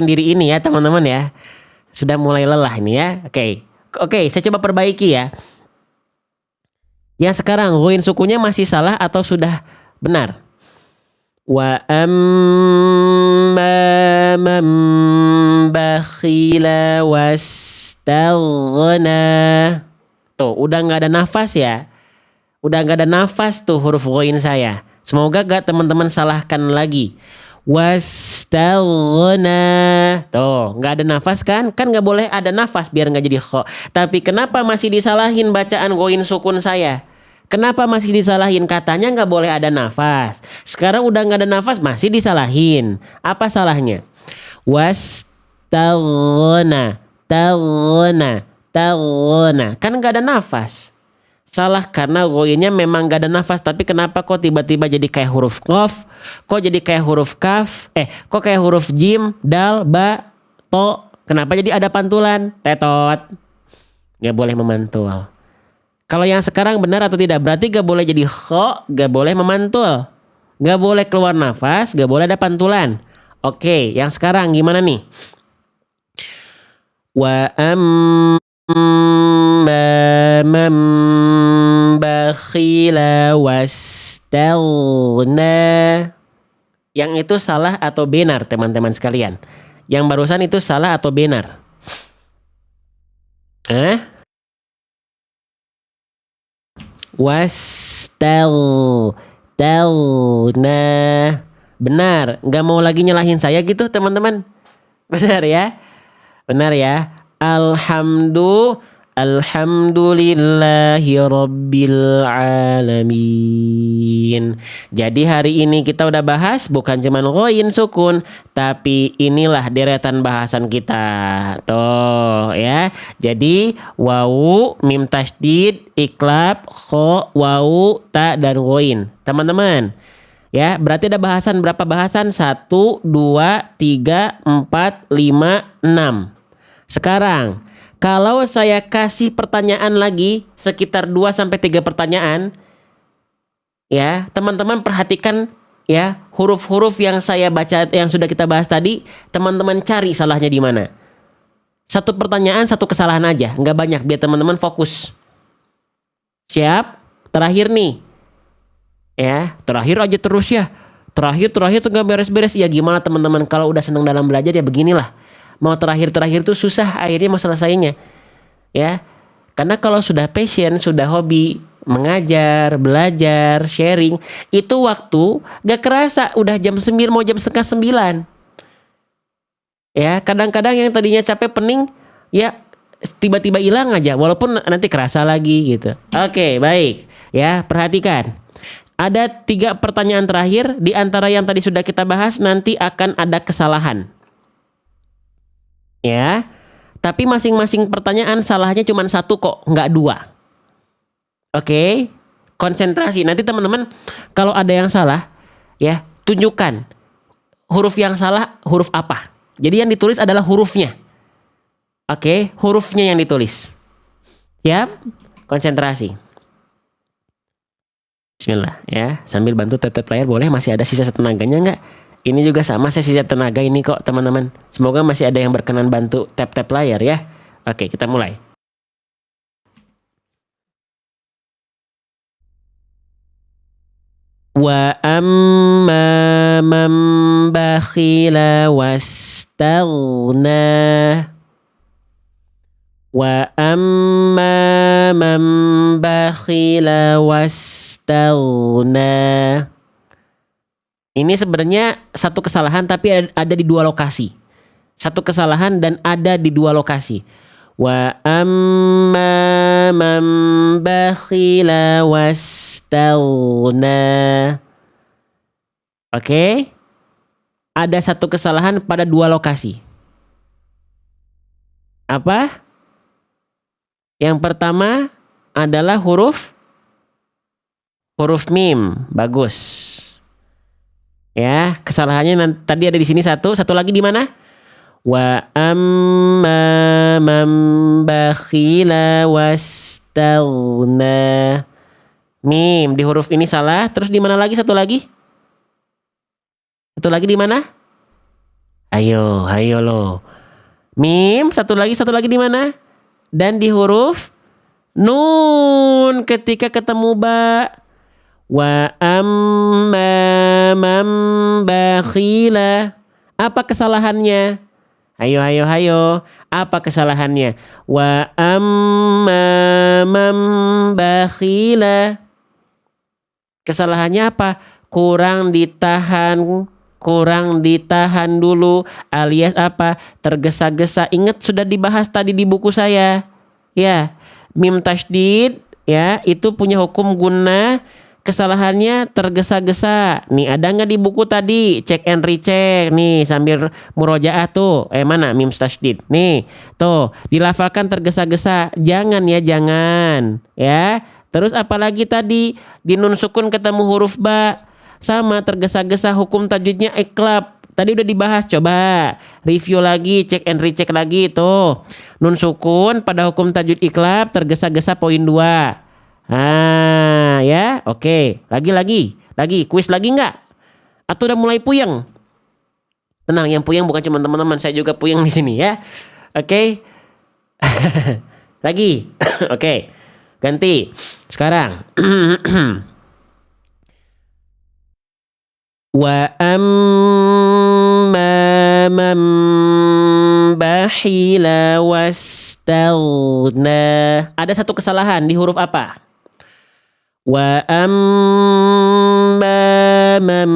diri ini ya teman-teman ya. Sudah mulai lelah ini ya. Oke. Oke, saya coba perbaiki ya. Yang sekarang ruin sukunya masih salah atau sudah benar? Wa amma man bakhila wastaghna. Tuh, udah nggak ada nafas ya. Udah nggak ada nafas tuh huruf ghoin saya. Semoga gak teman-teman salahkan lagi. Wastaghna. Tuh, nggak ada nafas kan? Kan nggak boleh ada nafas biar nggak jadi kho. Tapi kenapa masih disalahin bacaan ghoin sukun saya? Kenapa masih disalahin? Katanya nggak boleh ada nafas. Sekarang udah nggak ada nafas masih disalahin. Apa salahnya? Wastaghna. Taghna. Taghna. Kan nggak ada nafas. Salah karena goinnya memang gak ada nafas. Tapi kenapa kok tiba-tiba jadi kayak huruf qaf? Kok jadi kayak huruf kaf? Kok kayak huruf jim, dal, ba, to? Kenapa jadi ada pantulan? Tetot. Gak boleh memantul. Kalau yang sekarang benar atau tidak? Berarti gak boleh jadi kho, gak boleh memantul. Gak boleh keluar nafas, gak boleh ada pantulan. Oke, yang sekarang gimana nih? Wa man bakhila wastaghna. Yang itu salah atau benar teman-teman sekalian? Yang barusan itu salah atau benar? Wastaghna. Benar, nggak mau lagi nyalahin saya gitu teman-teman. Benar ya? Benar ya? Alhamdulillahi rabbil alamin. Jadi hari ini kita udah bahas bukan cuman ghoin sukun, tapi inilah deretan bahasan kita. Tuh ya. Jadi wawu, mim tasydid, iklab, kho, wawu, ta dan ghoin. Teman-teman, ya, berarti ada bahasan berapa bahasan? 1, 2, 3, 4, 5, 6. Sekarang, kalau saya kasih pertanyaan lagi sekitar 2 sampai 3 pertanyaan, ya, teman-teman perhatikan ya, huruf-huruf yang saya baca yang sudah kita bahas tadi, teman-teman cari salahnya di mana. Satu pertanyaan, satu kesalahan aja, nggak banyak biar teman-teman fokus. Siap? Terakhir nih. Ya, terakhir aja terus ya. Terakhir tuh nggak beres-beres ya. Gimana teman-teman kalau udah senang dalam belajar ya beginilah. Mau terakhir tuh susah akhirnya mau selesainya. Ya. Karena kalau sudah passion, sudah hobi, mengajar, belajar, sharing, itu waktu gak kerasa udah jam 9 mau jam setengah 9. Ya, kadang-kadang yang tadinya capek pening ya tiba-tiba hilang aja walaupun nanti kerasa lagi gitu. Oke, baik. Ya, perhatikan. Ada 3 pertanyaan terakhir di antara yang tadi sudah kita bahas nanti akan ada kesalahan. Ya, tapi masing-masing pertanyaan salahnya cuma 1 kok, nggak 2. Oke, konsentrasi. Nanti teman-teman kalau ada yang salah, ya tunjukkan huruf yang salah huruf apa. Jadi yang ditulis adalah hurufnya. Oke, hurufnya yang ditulis. Siap? Konsentrasi. Bismillah ya, sambil bantu tap layar boleh, masih ada sisa tenaganya nggak? Ini juga sama, saya sisa tenaga ini kok teman-teman. Semoga masih ada yang berkenan bantu tap layar ya. Oke, kita mulai. Wa amma man bakhila wastaghna. Wa amma man bakhila wastaghna. Ini sebenarnya satu kesalahan tapi ada di 2 lokasi. Satu kesalahan dan ada di 2 lokasi. Wa amma man bakhila wastaghna. Oke. Ada satu kesalahan pada dua lokasi. Apa? Yang pertama adalah huruf mim. Bagus. Ya, kesalahannya tadi ada di sini satu lagi di mana? Wa amma man bakhila wastaghna. Mim di huruf ini salah. Terus di mana lagi satu lagi? Satu lagi di mana? Ayo lo. Mim, satu lagi di mana? Dan di huruf nun ketika ketemu ba. Wa amma man bakhila. Apa kesalahannya? Hayo. Apa kesalahannya? Wa amma man bakhila. Kesalahannya apa? Kurang ditahan dulu, alias apa? Tergesa-gesa. Ingat sudah dibahas tadi di buku saya. Ya, mim tasydid ya, itu punya hukum gunnah. Kesalahannya tergesa-gesa. Nih ada nggak di buku tadi? Cek and recheck nih sambil murojaah tuh. Mana mim tasydid? Nih, tuh dilafalkan tergesa-gesa. Jangan ya. Terus apalagi tadi di nun sukun ketemu huruf ba. Sama tergesa-gesa, hukum tajwidnya iklab. Tadi udah dibahas, coba review lagi, cek and recheck lagi tuh. Nun sukun pada hukum tajwid iklab, tergesa-gesa poin 2. Ya, oke. Lagi, kuis lagi nggak? Atau udah mulai puyeng? Tenang, yang puyeng bukan cuma teman-teman, saya juga puyeng di sini ya. Oke. Lagi, oke. Ganti. Sekarang. Wa amma man bakhila wastaghna. Ada satu kesalahan di huruf apa? Wa amma man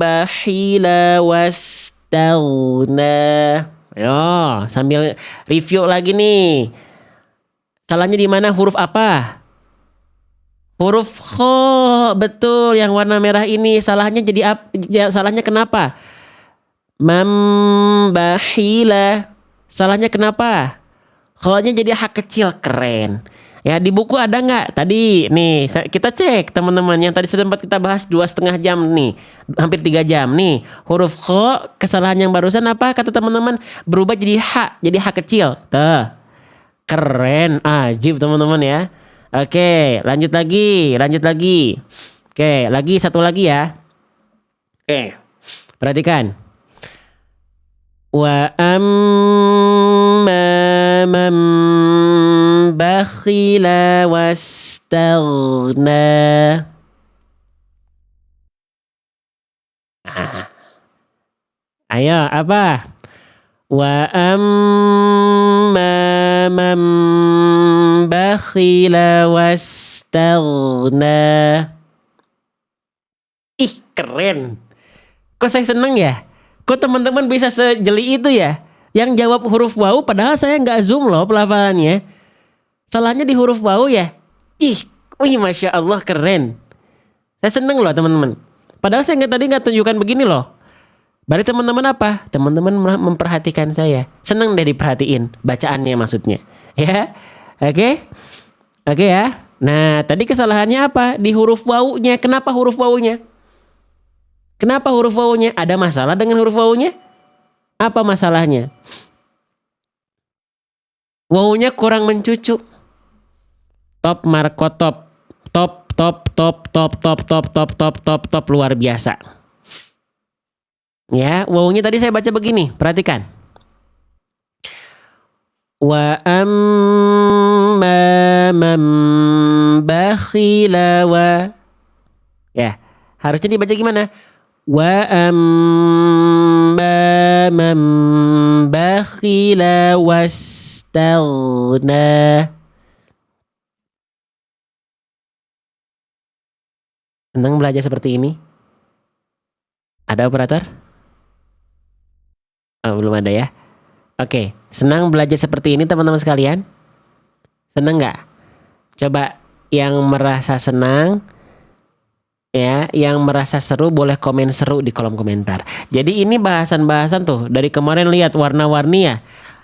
bakhila wastaghna. Ayo, sambil review lagi nih. Salahnya di mana? Huruf apa? Huruf kho, betul, yang warna merah ini. Salahnya salahnya kenapa? Mambahila. Salahnya kenapa? Kho-nya jadi hak kecil, keren. Ya di buku ada nggak? Tadi nih kita cek teman-teman yang tadi sudah sempat kita bahas 2,5 jam nih, hampir 3 jam nih. Huruf kho, kesalahan yang barusan apa kata teman-teman? Berubah jadi hak kecil. Tuh, keren, ajib teman-teman ya. Oke, lanjut lagi. Oke, satu lagi ya. Oke, perhatikan. Wa amma man bakhila wastaghna. Ayo, apa? Wa amma man bakhila wastaghna. Ih, keren. Kok saya seneng ya? Kok teman-teman bisa sejeli itu ya? Yang jawab huruf waw padahal saya nggak zoom loh pelafalannya. Salahnya di huruf waw ya? Wih, Masya Allah, keren. Saya seneng loh teman-teman. Padahal saya nggak tunjukkan begini loh. Berarti teman-teman apa? Teman-teman memperhatikan saya. Seneng deh diperhatiin bacaannya maksudnya. Ya. Oke ya. Nah, tadi kesalahannya apa? Di huruf wawunya. Kenapa huruf wawunya? Ada masalah dengan huruf wawunya? Apa masalahnya? Wawunya kurang mencucu. Top markotop. Top luar biasa. Ya, wawunya tadi saya baca begini, perhatikan. Wa amma man bakhila wa. Ya, harusnya dibaca gimana? Wa amma man bakhila wastaghna. Senang belajar seperti ini? Ada operator? Oh, belum ada ya. Oke, senang belajar seperti ini teman-teman sekalian? Senang nggak? Coba yang merasa senang ya yang merasa seru boleh komen seru di kolom komentar. Jadi ini bahasan-bahasan tuh dari kemarin lihat warna-warni ya.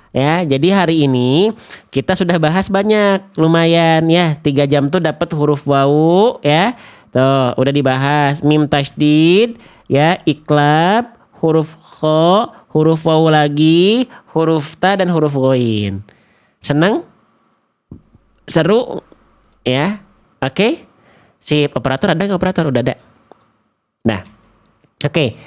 Ya, jadi hari ini kita sudah bahas banyak, lumayan ya. 3 jam tuh dapat huruf wau ya. Tuh, udah dibahas mim tasydid, ya, iklab, huruf kho, huruf wau lagi, huruf ta dan huruf ghain. Senang? Seru? Ya. Oke? Sip, operator ada nggak operator? Udah ada. Nah, oke.